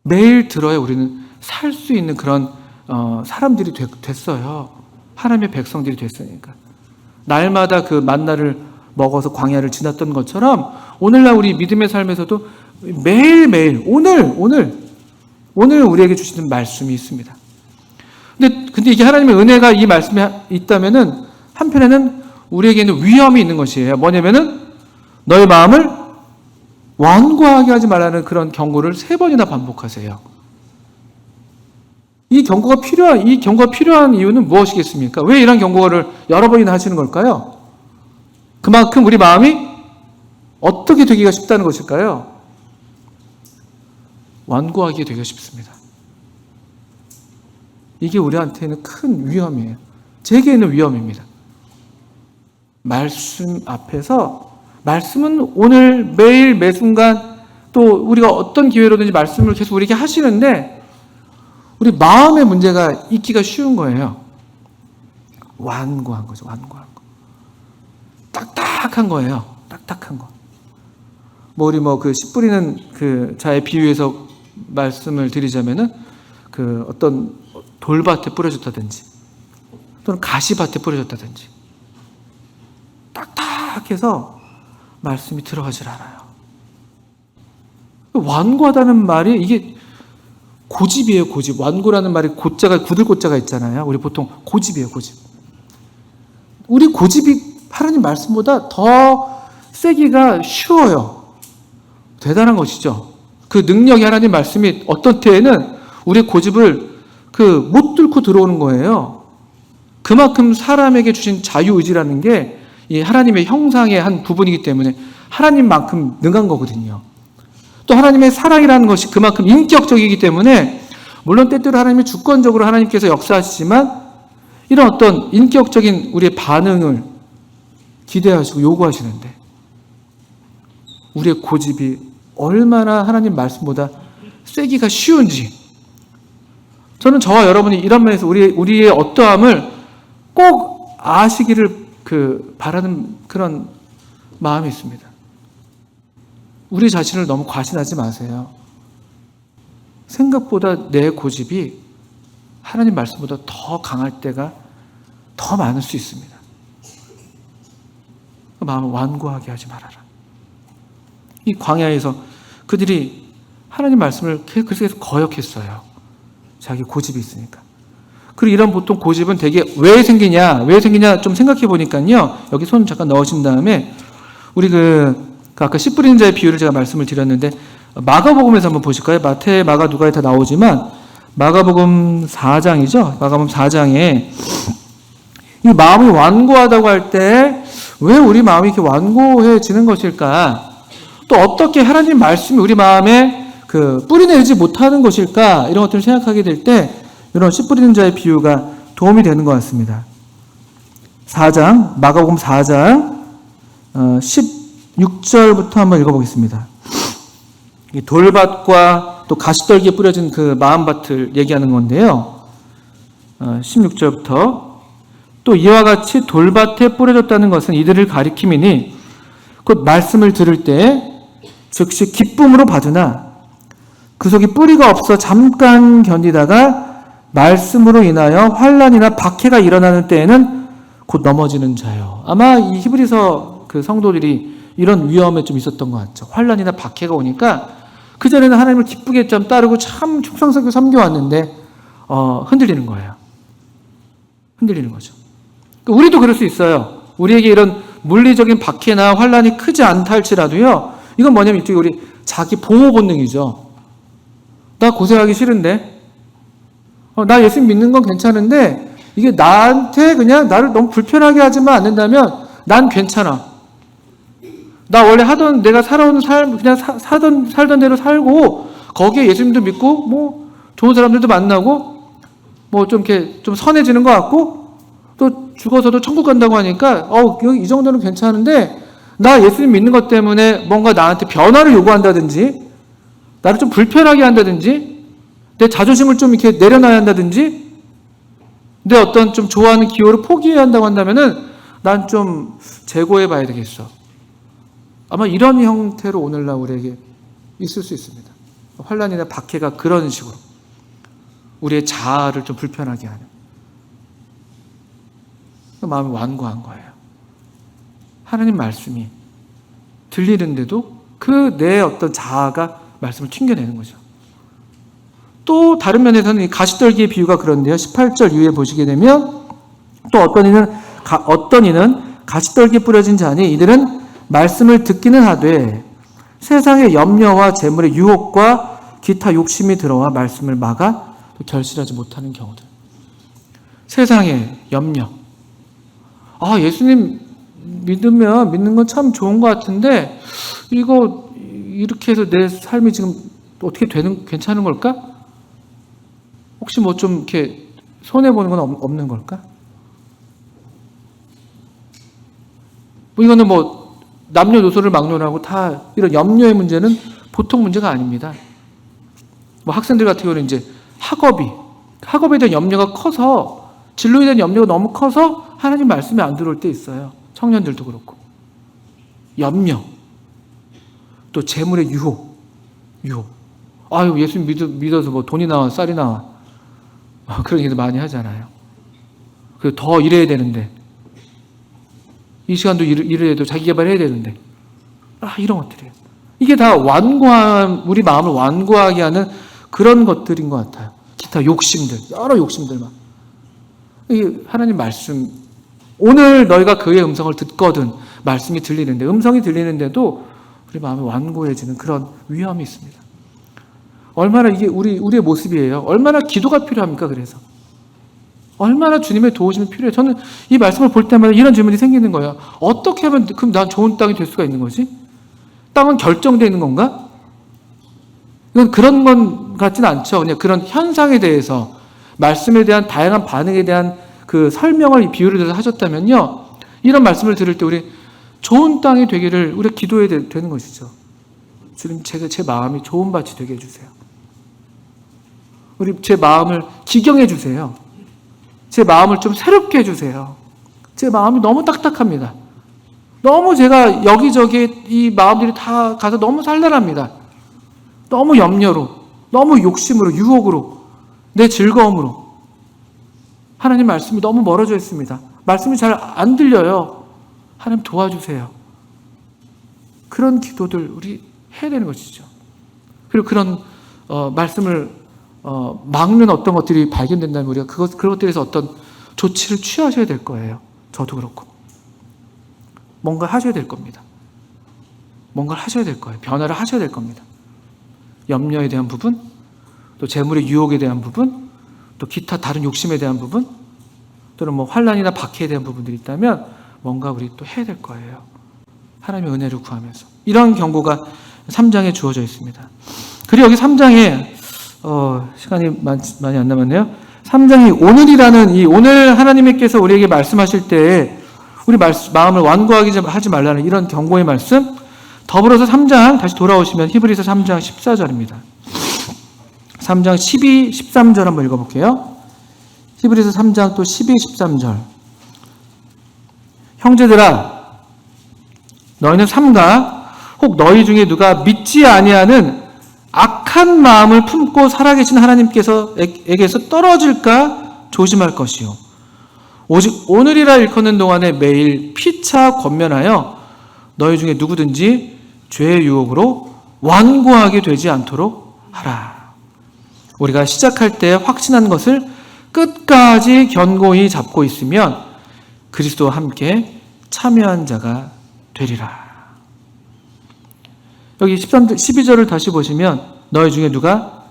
Speaker 1: 매일 들어야 우리는 살 수 있는 그런 사람들이 됐어요. 하나님의 백성들이 됐으니까. 날마다 그 만나를 먹어서 광야를 지났던 것처럼 오늘날 우리 믿음의 삶에서도 매일매일 오늘 우리에게 주시는 말씀이 있습니다. 근데 이게 하나님의 은혜가 이 말씀에 있다면은 한편에는 우리에게는 위험이 있는 것이에요. 뭐냐면은 너의 마음을 완고하게 하지 말라는 그런 경고를 3번이나 반복하세요. 이 경고가 필요한 이유는 무엇이겠습니까? 왜 이런 경고를 여러 번이나 하시는 걸까요? 그만큼 우리 마음이 어떻게 되기가 쉽다는 것일까요? 완고하게 되기가 쉽습니다. 이게 우리한테는 큰 위험이에요. 제게는 위험입니다. 말씀 앞에서, 말씀은 오늘 매일 매순간 또 우리가 어떤 기회로든지 말씀을 계속 우리에게 하시는데 우리 마음의 문제가 있기가 쉬운 거예요. 완고한 거죠. 완고한 거. 딱딱한 거예요. 딱딱한 거. 우리 씨 뿌리는 그 자의 비유에서 말씀을 드리자면은 그 어떤 돌밭에 뿌려졌다든지 또는 가시밭에 뿌려졌다든지 딱딱해서 말씀이 들어가질 않아요. 완고하다는 말이 이게 고집이에요, 고집. 완고라는 말이 굳을 고자가 있잖아요. 우리 보통 고집이에요, 고집. 우리 고집이 하나님 말씀보다 더 세기가 쉬워요. 대단한 것이죠. 그 능력이 하나님 말씀이 어떤 때에는 우리의 고집을 못 뚫고 들어오는 거예요. 그만큼 사람에게 주신 자유의지라는 게 이 하나님의 형상의 한 부분이기 때문에 하나님만큼 능한 거거든요. 또 하나님의 사랑이라는 것이 그만큼 인격적이기 때문에 물론 때때로 하나님이 주권적으로 하나님께서 역사하시지만 이런 어떤 인격적인 우리의 반응을 기대하시고 요구하시는데 우리의 고집이 얼마나 하나님 말씀보다 세기가 쉬운지 저는 저와 여러분이 이런 면에서 우리의 어떠함을 꼭 아시기를 바라는 그런 마음이 있습니다. 우리 자신을 너무 과신하지 마세요. 생각보다 내 고집이 하나님 말씀보다 더 강할 때가 더 많을 수 있습니다. 마음을 완고하게 하지 말아라. 이 광야에서 그들이 하나님 말씀을 계속 거역했어요. 자기 고집이 있으니까. 그리고 이런 보통 고집은 되게 왜 생기냐 좀 생각해 보니까요. 여기 손 잠깐 넣으신 다음에 우리 아까 씨 뿌리는 자의 비유를 제가 말씀을 드렸는데 마가복음에서 한번 보실까요? 마태, 마가, 누가에 다 나오지만 마가복음 4장이죠. 마가복음 4장에 이 마음이 완고하다고 할 때 왜 우리 마음이 이렇게 완고해지는 것일까? 또 어떻게 하나님 말씀이 우리 마음에 뿌리내지 못하는 것일까? 이런 것들을 생각하게 될 때 이런 씨 뿌리는 자의 비유가 도움이 되는 것 같습니다. 4장, 마가복음 4장 16절부터 한번 읽어보겠습니다. 이 돌밭과 또 가시떨기에 뿌려진 그 마음밭을 얘기하는 건데요. 16절부터 또 이와 같이 돌밭에 뿌려졌다는 것은 이들을 가리킴이니 곧 말씀을 들을 때 즉시 기쁨으로 받으나 그 속에 뿌리가 없어 잠깐 견디다가 말씀으로 인하여 환난이나 박해가 일어나는 때에는 곧 넘어지는 자요. 아마 이 히브리서 성도들이 이런 위험에 좀 있었던 것 같죠. 환란이나 박해가 오니까 그전에는 하나님을 기쁘게 좀 따르고 참 충성스럽게 섬겨왔는데 흔들리는 거예요. 흔들리는 거죠. 우리도 그럴 수 있어요. 우리에게 이런 물리적인 박해나 환란이 크지 않다 할지라도요. 이건 뭐냐면 이쪽에 우리 자기 보호 본능이죠. 나 고생하기 싫은데 나 예수 믿는 건 괜찮은데 이게 나한테 그냥 나를 너무 불편하게 하지만 않는다면 난 괜찮아. 나 원래 내가 살아온 삶 그냥 살던 대로 살고 거기에 예수님도 믿고 뭐 좋은 사람들도 만나고 뭐 좀 이렇게 좀 선해지는 것 같고 또 죽어서도 천국 간다고 하니까 이 정도는 괜찮은데 나 예수님 믿는 것 때문에 뭔가 나한테 변화를 요구한다든지 나를 좀 불편하게 한다든지 내 자존심을 좀 이렇게 내려놔야 한다든지 내 어떤 좀 좋아하는 기호를 포기해야 한다고 한다면은 난 좀 재고해 봐야 되겠어. 아마 이런 형태로 오늘날 우리에게 있을 수 있습니다. 환란이나 박해가 그런 식으로 우리의 자아를 좀 불편하게 하는 마음이 완고한 거예요. 하나님 말씀이 들리는데도 그 내 어떤 자아가 말씀을 튕겨내는 거죠. 또 다른 면에서는 이 가시떨기의 비유가 그런데요. 18절 이후에 보시게 되면 또 어떤 이는 가시떨기에 뿌려진 자니 이들은 말씀을 듣기는 하되 세상의 염려와 재물의 유혹과 기타 욕심이 들어와 말씀을 막아 결실하지 못하는 경우들. 세상의 염려. 예수님 믿는 건 참 좋은 것 같은데 이거 이렇게 해서 내 삶이 지금 어떻게 괜찮은 걸까? 혹시 뭐 좀 이렇게 손해보는 건 없는 걸까? 이거는 뭐 남녀노소를 막론하고 다 이런 염려의 문제는 보통 문제가 아닙니다. 뭐 학생들 같은 경우는 이제 학업에 대한 염려가 커서 진로에 대한 염려가 너무 커서 하나님 말씀이 안 들어올 때 있어요. 청년들도 그렇고. 염려. 또 재물의 유혹. 예수 믿어서 뭐 돈이 나와 쌀이 나와. 그런 얘기도 많이 하잖아요. 더 일해야 되는데. 이 시간도 일을 해도 자기 개발해야 되는데. 이런 것들이에요. 이게 다 우리 마음을 완고하게 하는 그런 것들인 것 같아요. 기타 욕심들, 여러 욕심들만. 하나님 말씀, 오늘 너희가 그의 음성을 듣거든 말씀이 들리는데, 음성이 들리는데도 우리 마음이 완고해지는 그런 위험이 있습니다. 얼마나 이게 우리의 모습이에요. 얼마나 기도가 필요합니까? 그래서 얼마나 주님의 도우심이 필요해요. 저는 이 말씀을 볼 때마다 이런 질문이 생기는 거예요. 어떻게 하면 그럼 난 좋은 땅이 될 수가 있는 거지? 땅은 결정되어 있는 건가? 이건 그런 건 같지는 않죠. 그냥 그런 현상에 대해서 말씀에 대한 다양한 반응에 대한 그 설명을 비유를 들어서 하셨다면요. 이런 말씀을 들을 때 우리 좋은 땅이 되기를 우리가 기도해야 되는 것이죠. 주님, 제 마음이 좋은 밭이 되게 해주세요. 제 마음을 기경해 주세요. 제 마음을 좀 새롭게 해주세요. 제 마음이 너무 딱딱합니다. 너무 제가 여기저기 이 마음들이 다 가서 너무 산란합니다. 너무 염려로, 너무 욕심으로, 유혹으로, 내 즐거움으로. 하나님 말씀이 너무 멀어져 있습니다. 말씀이 잘 안 들려요. 하나님 도와주세요. 그런 기도들 우리 해야 되는 것이죠. 그리고 그런 말씀을 막는 어떤 것들이 발견된다면 우리가 그런 것들에서 어떤 조치를 취하셔야 될 거예요. 저도 그렇고. 뭔가 하셔야 될 겁니다. 뭔가를 하셔야 될 거예요. 변화를 하셔야 될 겁니다. 염려에 대한 부분, 또 재물의 유혹에 대한 부분, 또 기타 다른 욕심에 대한 부분, 또는 뭐 환란이나 박해에 대한 부분들이 있다면 뭔가 우리 또 해야 될 거예요. 하나님의 은혜를 구하면서. 이런 경고가 3장에 주어져 있습니다. 그리고 여기 3장에 시간이 많이 안 남았네요. 3장이 오늘이라는 오늘 하나님께서 우리에게 말씀하실 때에 우리 마음을 완고하게 하지 말라는 이런 경고의 말씀, 더불어서 3장 다시 돌아오시면 히브리서 3장 14절입니다. 3장 12, 13절 한번 읽어볼게요. 히브리서 3장 또 12, 13절. 형제들아, 너희는 삼가 혹 너희 중에 누가 믿지 아니하는 악한 마음을 품고 살아계신 하나님께서에게서 떨어질까 조심할 것이요. 오직 오늘이라 일컫는 동안에 매일 피차 권면하여 너희 중에 누구든지 죄의 유혹으로 완고하게 되지 않도록 하라. 우리가 시작할 때 확신한 것을 끝까지 견고히 잡고 있으면 그리스도와 함께 참여한 자가 되리라. 여기 12절을 다시 보시면 너희 중에 누가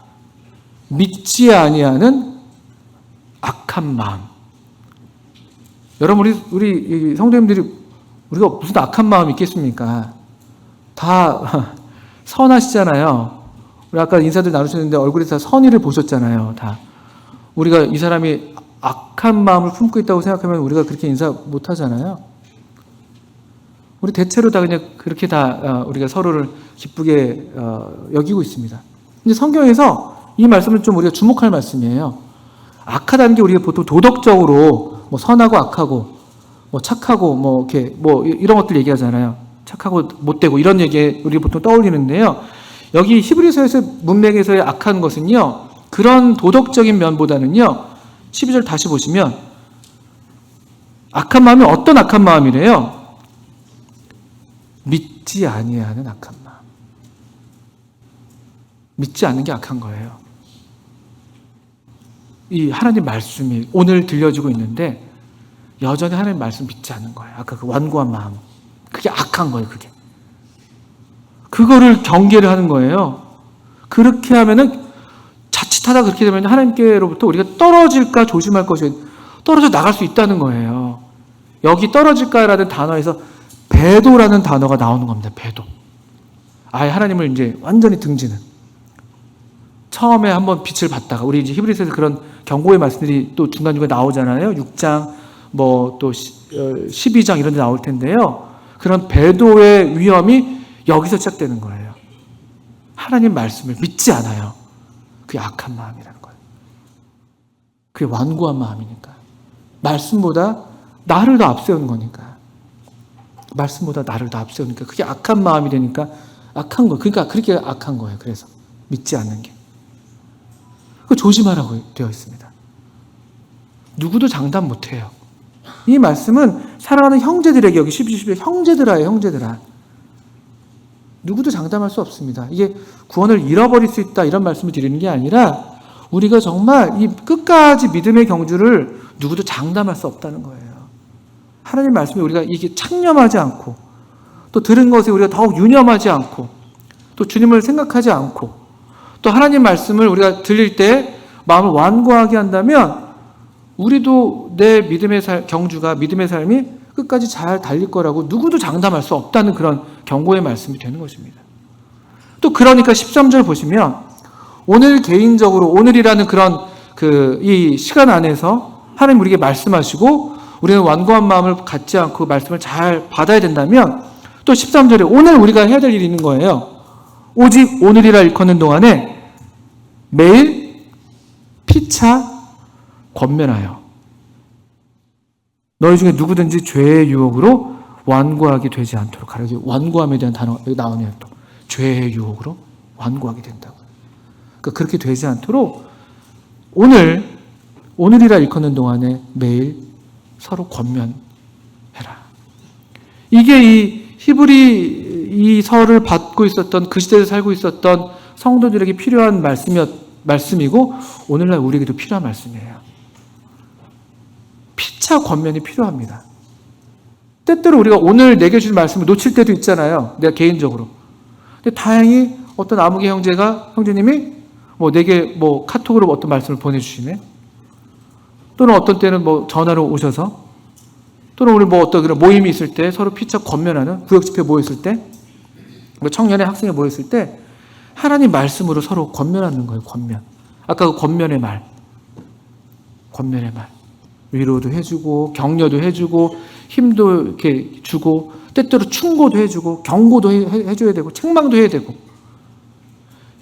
Speaker 1: 믿지 아니하는 악한 마음. 여러분 우리 성도님들이 우리가 무슨 악한 마음이 있겠습니까? 다 선하시잖아요. 우리 아까 인사들 나누셨는데 얼굴에서 선의를 보셨잖아요. 다 우리가 이 사람이 악한 마음을 품고 있다고 생각하면 우리가 그렇게 인사 못 하잖아요. 우리 대체로 다 그냥 그렇게 다 우리가 서로를 기쁘게 여기고 있습니다. 근데 성경에서 이 말씀은 좀 우리가 주목할 말씀이에요. 악하다는 게 우리가 보통 도덕적으로 뭐 선하고 악하고 뭐 착하고 뭐 이렇게 뭐 이런 것들 얘기하잖아요. 착하고 못되고 이런 얘기 우리 보통 떠올리는데요. 여기 히브리서에서 문맥에서의 악한 것은요. 그런 도덕적인 면보다는요. 12절 다시 보시면 악한 마음이 어떤 악한 마음이래요? 믿지 아니하는 악한 마음. 믿지 않는 게 악한 거예요. 이 하나님 말씀이 오늘 들려지고 있는데 여전히 하나님 말씀 믿지 않는 거예요. 아까 그 완고한 마음. 그게 악한 거예요, 그게. 그거를 경계를 하는 거예요. 그렇게 하면은 자칫하다 그렇게 되면 하나님께로부터 우리가 떨어질까 조심할 것이 떨어져 나갈 수 있다는 거예요. 여기 떨어질까라는 단어에서 배도라는 단어가 나오는 겁니다. 배도. 아예 하나님을 이제 완전히 등지는. 처음에 한번 빛을 봤다가 우리 이제 히브리서에서 그런 경고의 말씀들이 또 중간중간 나오잖아요. 6장 뭐 또 12장 이런 데 나올 텐데요. 그런 배도의 위험이 여기서 시작되는 거예요. 하나님 말씀을 믿지 않아요. 그게 악한 마음이라는 거예요. 그게 완고한 마음이니까. 말씀보다 나를 더 앞세우는 거니까. 말씀보다 나를 더 앞세우니까 그게 악한 마음이 되니까 악한 거예요. 그러니까 그렇게 악한 거예요. 그래서 믿지 않는 게. 그거 조심하라고 되어 있습니다. 누구도 장담 못해요. 이 말씀은 사랑하는 형제들에게 여기 12절 형제들아요. 형제들아. 누구도 장담할 수 없습니다. 이게 구원을 잃어버릴 수 있다 이런 말씀을 드리는 게 아니라 우리가 정말 이 끝까지 믿음의 경주를 누구도 장담할 수 없다는 거예요. 하나님 말씀에 우리가 이게 창념하지 않고 또 들은 것에 우리가 더욱 유념하지 않고 또 주님을 생각하지 않고 또 하나님 말씀을 우리가 들릴 때 마음을 완고하게 한다면 우리도 내 믿음의 경주가 믿음의 삶이 끝까지 잘 달릴 거라고 누구도 장담할 수 없다는 그런 경고의 말씀이 되는 것입니다. 또 그러니까 13절 보시면 오늘 개인적으로 오늘이라는 그런 이 시간 안에서 하나님 우리에게 말씀하시고 우리는 완고한 마음을 갖지 않고 말씀을 잘 받아야 된다면 또 13절에 오늘 우리가 해야 될 일이 있는 거예요. 오직 오늘이라 일컫는 동안에 매일 피차 권면하여 너희 중에 누구든지 죄의 유혹으로 완고하게 되지 않도록 하라. 여기 완고함에 대한 단어가 여기 나오네요. 또 죄의 유혹으로 완고하게 된다고. 그러니까 그렇게 되지 않도록 오늘이라 일컫는 동안에 매일 서로 권면해라. 이게 이 히브리 이 서를 받고 있었던 그 시대에 살고 있었던 성도들에게 필요한 말씀이고 오늘날 우리에게도 필요한 말씀이에요. 피차 권면이 필요합니다. 때때로 우리가 오늘 내게 주신 말씀을 놓칠 때도 있잖아요. 내가 개인적으로. 근데 다행히 어떤 아무개 형제님이 내게 카톡으로 어떤 말씀을 보내주시네. 또는 어떤 때는 전화로 오셔서 또는 우리 어떤 그런 모임이 있을 때 서로 피차 권면하는 구역 집회 모였을 때 청년회 학생회 모였을 때 하나님 말씀으로 서로 권면하는 거예요. 권면. 아까 그 권면의 말. 위로도 해주고 격려도 해주고 힘도 이렇게 주고 때때로 충고도 해주고 경고도 해줘야 되고 책망도 해야 되고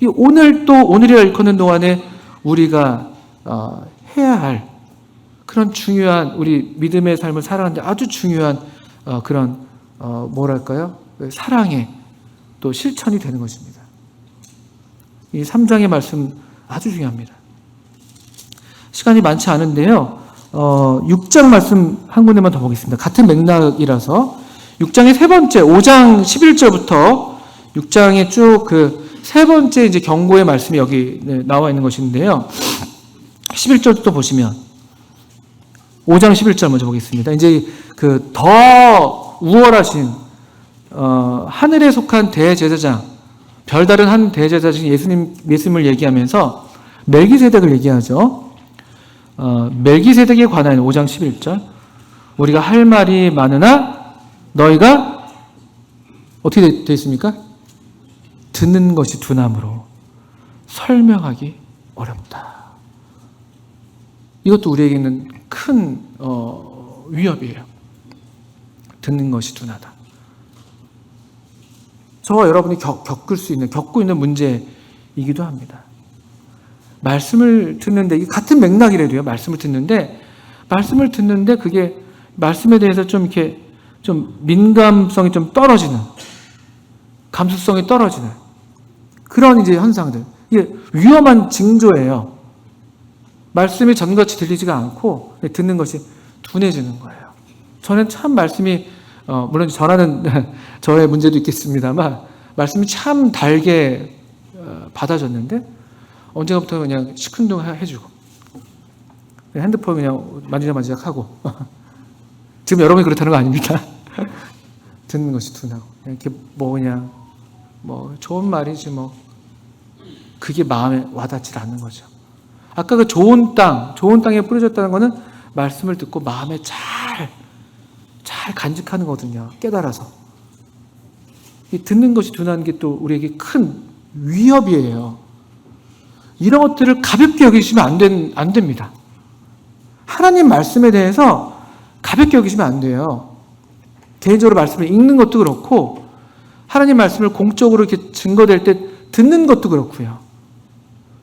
Speaker 1: 이 오늘이라 일컫는 동안에 우리가 해야 할 그런 중요한 우리 믿음의 삶을 살아가는데 아주 중요한 그런 사랑의 또 실천이 되는 것입니다. 이 3장의 말씀 아주 중요합니다. 시간이 많지 않은데요. 6장 말씀 한 군데만 더 보겠습니다. 같은 맥락이라서 6장의 세 번째, 5장 11절부터 6장의 쭉 그 세 번째 이제 경고의 말씀이 여기 나와 있는 것인데요. 11절부터 보시면 5장 11절 먼저 보겠습니다. 이제 그 더 우월하신 하늘에 속한 대제사장, 별다른 한 대제사장인 예수님을 얘기하면서 멜기세덱을 얘기하죠. 멜기세덱에 관한 5장 11절. 우리가 할 말이 많으나 너희가 어떻게 되어 있습니까? 듣는 것이 둔함으로 설명하기 어렵다. 이것도 우리에게는 큰 위협이에요. 듣는 것이 둔하다. 저와 여러분이 겪고 있는 문제이기도 합니다. 말씀을 듣는데, 이게 같은 맥락이라도요, 말씀을 듣는데 그게 말씀에 대해서 좀 이렇게 좀 민감성이 좀 떨어지는, 감수성이 떨어지는 그런 이제 현상들. 이게 위험한 징조예요. 말씀이 전같이 들리지가 않고 듣는 것이 둔해지는 거예요. 저는 참 말씀이, 물론 전하는 저의 문제도 있겠습니다만, 말씀이 참 달게 받아졌는데, 언제부터 그냥 시큰둥해주고, 핸드폰 그냥 만지작만지작하고, 지금 여러분이 그렇다는 거 아닙니다. 듣는 것이 둔하고, 이렇게 그냥, 좋은 말이지 그게 마음에 와닿지 않는 거죠. 아까 그 좋은 땅에 뿌려졌다는 거는 말씀을 듣고 마음에 잘 간직하는 거거든요. 깨달아서. 이 듣는 것이 둔한 게 또 우리에게 큰 위협이에요. 이런 것들을 가볍게 여기시면 안 됩니다. 하나님 말씀에 대해서 가볍게 여기시면 안 돼요. 개인적으로 말씀을 읽는 것도 그렇고, 하나님 말씀을 공적으로 이렇게 증거될 때 듣는 것도 그렇고요.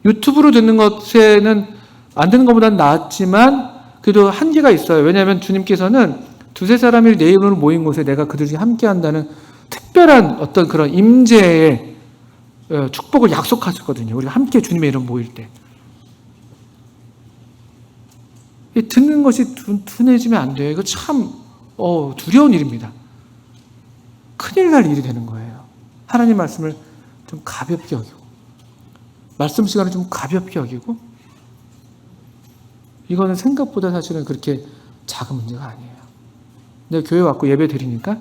Speaker 1: 유튜브로 듣는 것에는 안 듣는 것보다는 낫지만 그래도 한계가 있어요. 왜냐하면 주님께서는 두세 사람이 내 이름으로 모인 곳에 내가 그들이 함께 한다는 특별한 어떤 그런 임재의 축복을 약속하셨거든요. 우리가 함께 주님의 이름 모일 때. 듣는 것이 둔해지면 안 돼요. 이거 참 두려운 일입니다. 큰일 날 일이 되는 거예요. 하나님 말씀을 좀 가볍게 여기고, 말씀 시간을 좀 가볍게 여기고, 이거는 생각보다 사실은 그렇게 작은 문제가 아니에요. 내가 교회 왔고 예배 드리니까,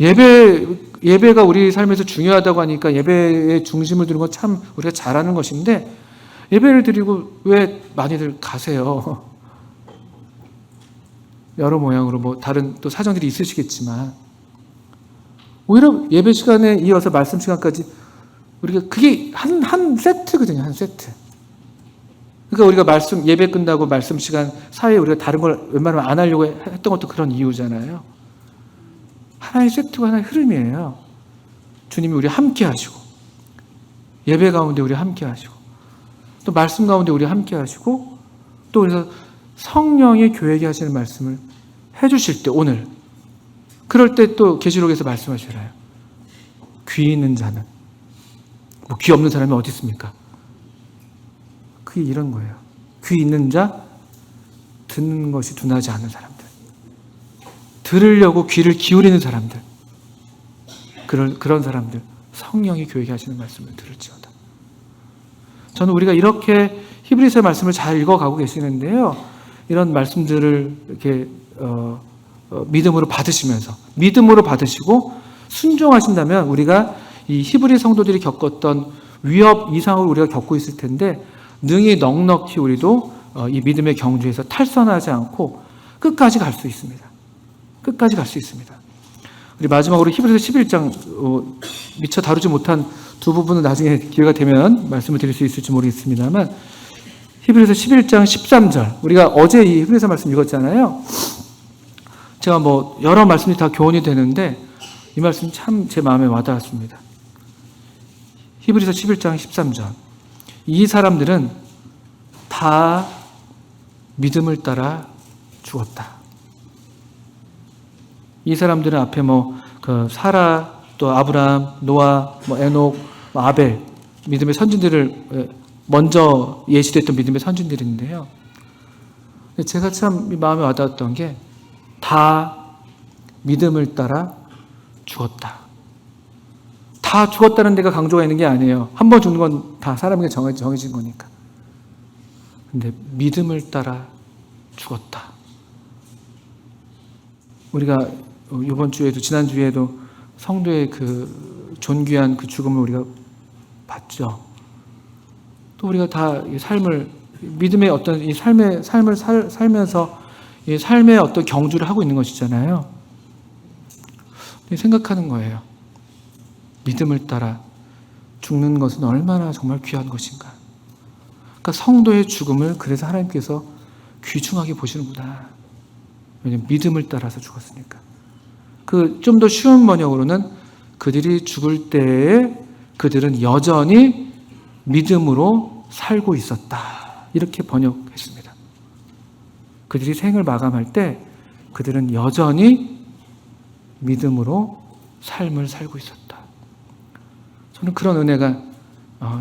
Speaker 1: 예배가 우리 삶에서 중요하다고 하니까 예배의 중심을 두는 건 참 우리가 잘하는 것인데, 예배를 드리고 왜 많이들 가세요? 여러 모양으로 다른 또 사정들이 있으시겠지만, 오히려 예배 시간에 이어서 말씀 시간까지 우리가 그게 한 세트거든요. 한 세트. 그러니까 우리가 예배 끝나고 말씀 시간 사이에 우리가 다른 걸 웬만하면 안 하려고 했던 것도 그런 이유잖아요. 하나의 세트가 하나의 흐름이에요. 주님이 우리 함께 하시고, 예배 가운데 우리 함께 하시고, 또 말씀 가운데 우리 함께 하시고, 또 그래서 성령이 교회에게 하시는 말씀을 해주실 때, 오늘 그럴 때 또 계시록에서 말씀하시잖아요. 귀 있는 자는, 귀 없는 사람이 어디 있습니까? 그게 이런 거예요. 귀 있는 자, 듣는 것이 둔하지 않은 사람들, 들으려고 귀를 기울이는 사람들, 그런 사람들, 성령이 교회에게 하시는 말씀을 들을지어다. 저는 우리가 이렇게 히브리서 말씀을 잘 읽어가고 계시는데요, 이런 말씀들을 이렇게 믿음으로 받으시고 순종하신다면 우리가 이 히브리 성도들이 겪었던 위협 이상을 우리가 겪고 있을 텐데, 능히 넉넉히 우리도 이 믿음의 경주에서 탈선하지 않고 끝까지 갈 수 있습니다. 끝까지 갈 수 있습니다. 우리 마지막으로 히브리서 11장 미처 다루지 못한 두 부분은 나중에 기회가 되면 말씀을 드릴 수 있을지 모르겠습니다만, 히브리서 11장 13절, 우리가 어제 이 히브리서 말씀 읽었잖아요. 제가 여러 말씀이 다 교훈이 되는데 이 말씀 참 제 마음에 와닿았습니다. 히브리서 11장 13절. 이 사람들은 다 믿음을 따라 죽었다. 이 사람들은 앞에 사라, 또 아브라함, 노아, 에녹, 아벨, 믿음의 선진들을 먼저 예시됐던 믿음의 선진들인데요. 제가 참 마음에 와닿았던 게, 다 믿음을 따라 죽었다. 다 죽었다는 데가 강조가 있는 게 아니에요. 한 번 죽는 건 다 사람에게 정해진 거니까. 근데 믿음을 따라 죽었다. 우리가 이번 주에도 지난 주에도 성도의 그 존귀한 그 죽음을 우리가 봤죠. 또 우리가 다 이 삶을 믿음의 어떤 이 삶을 살면서 이 삶의 어떤 경주를 하고 있는 것이잖아요. 생각하는 거예요. 믿음을 따라 죽는 것은 얼마나 정말 귀한 것인가. 그러니까 성도의 죽음을 그래서 하나님께서 귀중하게 보시는구나. 왜냐하면 믿음을 따라서 죽었으니까. 그 좀 더 쉬운 번역으로는 그들이 죽을 때에 그들은 여전히 믿음으로 살고 있었다. 이렇게 번역했습니다. 그들이 생을 마감할 때 그들은 여전히 믿음으로 삶을 살고 있었다. 저는 그런 은혜가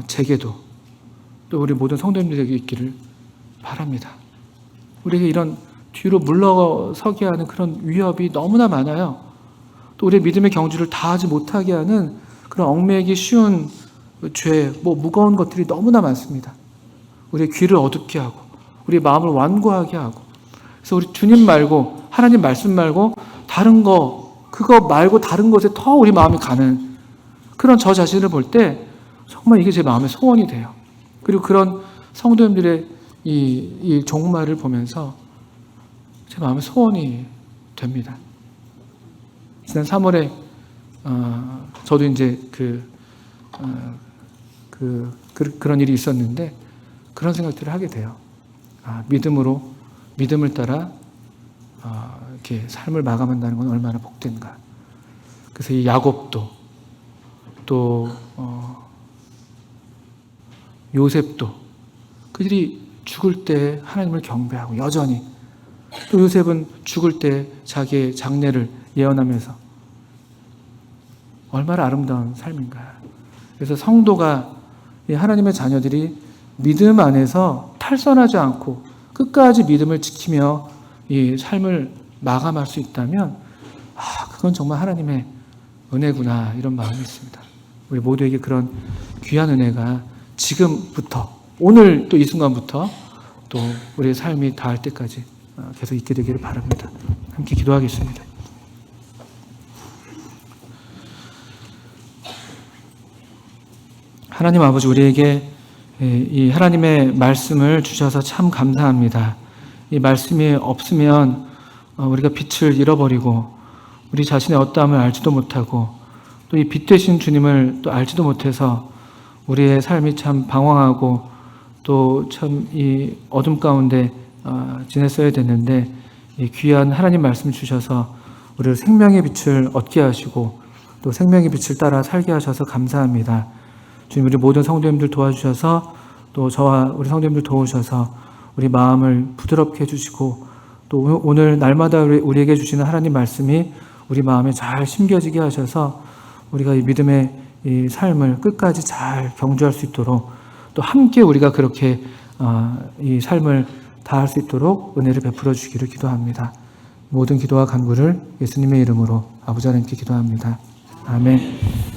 Speaker 1: 제게도 또 우리 모든 성도님들에게 있기를 바랍니다. 우리에게 이런 뒤로 물러서게 하는 그런 위협이 너무나 많아요. 또 우리의 믿음의 경주를 다하지 못하게 하는 그런 얽매이기 쉬운 죄, 무거운 것들이 너무나 많습니다. 우리의 귀를 어둡게 하고 우리의 마음을 완고하게 하고, 그래서 우리 주님 말고 하나님 말씀 말고 다른 거, 그거 말고 다른 것에 더 우리 마음이 가는 그런 저 자신을 볼 때 정말 이게 제 마음의 소원이 돼요. 그리고 그런 성도님들의 이 종말을 보면서 제 마음의 소원이 됩니다. 지난 3월에 저도 이제 그런 일이 있었는데 그런 생각들을 하게 돼요. 믿음을 따라 이렇게 삶을 마감한다는 건 얼마나 복된가. 그래서 이 야곱도 또 요셉도 그들이 죽을 때 하나님을 경배하고 여전히, 또 요셉은 죽을 때 자기의 장례를 예언하면서 얼마나 아름다운 삶인가. 그래서 성도가, 하나님의 자녀들이 믿음 안에서 탈선하지 않고 끝까지 믿음을 지키며 이 삶을 마감할 수 있다면 그건 정말 하나님의 은혜구나, 이런 마음이 있습니다. 우리 모두에게 그런 귀한 은혜가 지금부터, 오늘 또 이 순간부터 또 우리의 삶이 닿을 때까지 계속 있게 되기를 바랍니다. 함께 기도하겠습니다. 하나님 아버지, 우리에게 이 하나님의 말씀을 주셔서 참 감사합니다. 이 말씀이 없으면 우리가 빛을 잃어버리고 우리 자신의 어떠함을 알지도 못하고 또 이 빛 되신 주님을 또 알지도 못해서 우리의 삶이 참 방황하고 또 참 이 어둠 가운데 지냈어야 됐는데, 이 귀한 하나님 말씀 주셔서 우리를 생명의 빛을 얻게 하시고 또 생명의 빛을 따라 살게 하셔서 감사합니다. 주님, 우리 모든 성도님들 도와주셔서 또 저와 우리 성도님들 도우셔서 우리 마음을 부드럽게 해주시고 또 오늘 날마다 우리에게 주시는 하나님 말씀이 우리 마음에 잘 심겨지게 하셔서 우리가 이 믿음의 이 삶을 끝까지 잘 경주할 수 있도록, 또 함께 우리가 그렇게 이 삶을 다할 수 있도록 은혜를 베풀어 주기를 기도합니다. 모든 기도와 간구를 예수님의 이름으로 아버지 하나님께 기도합니다. 아멘.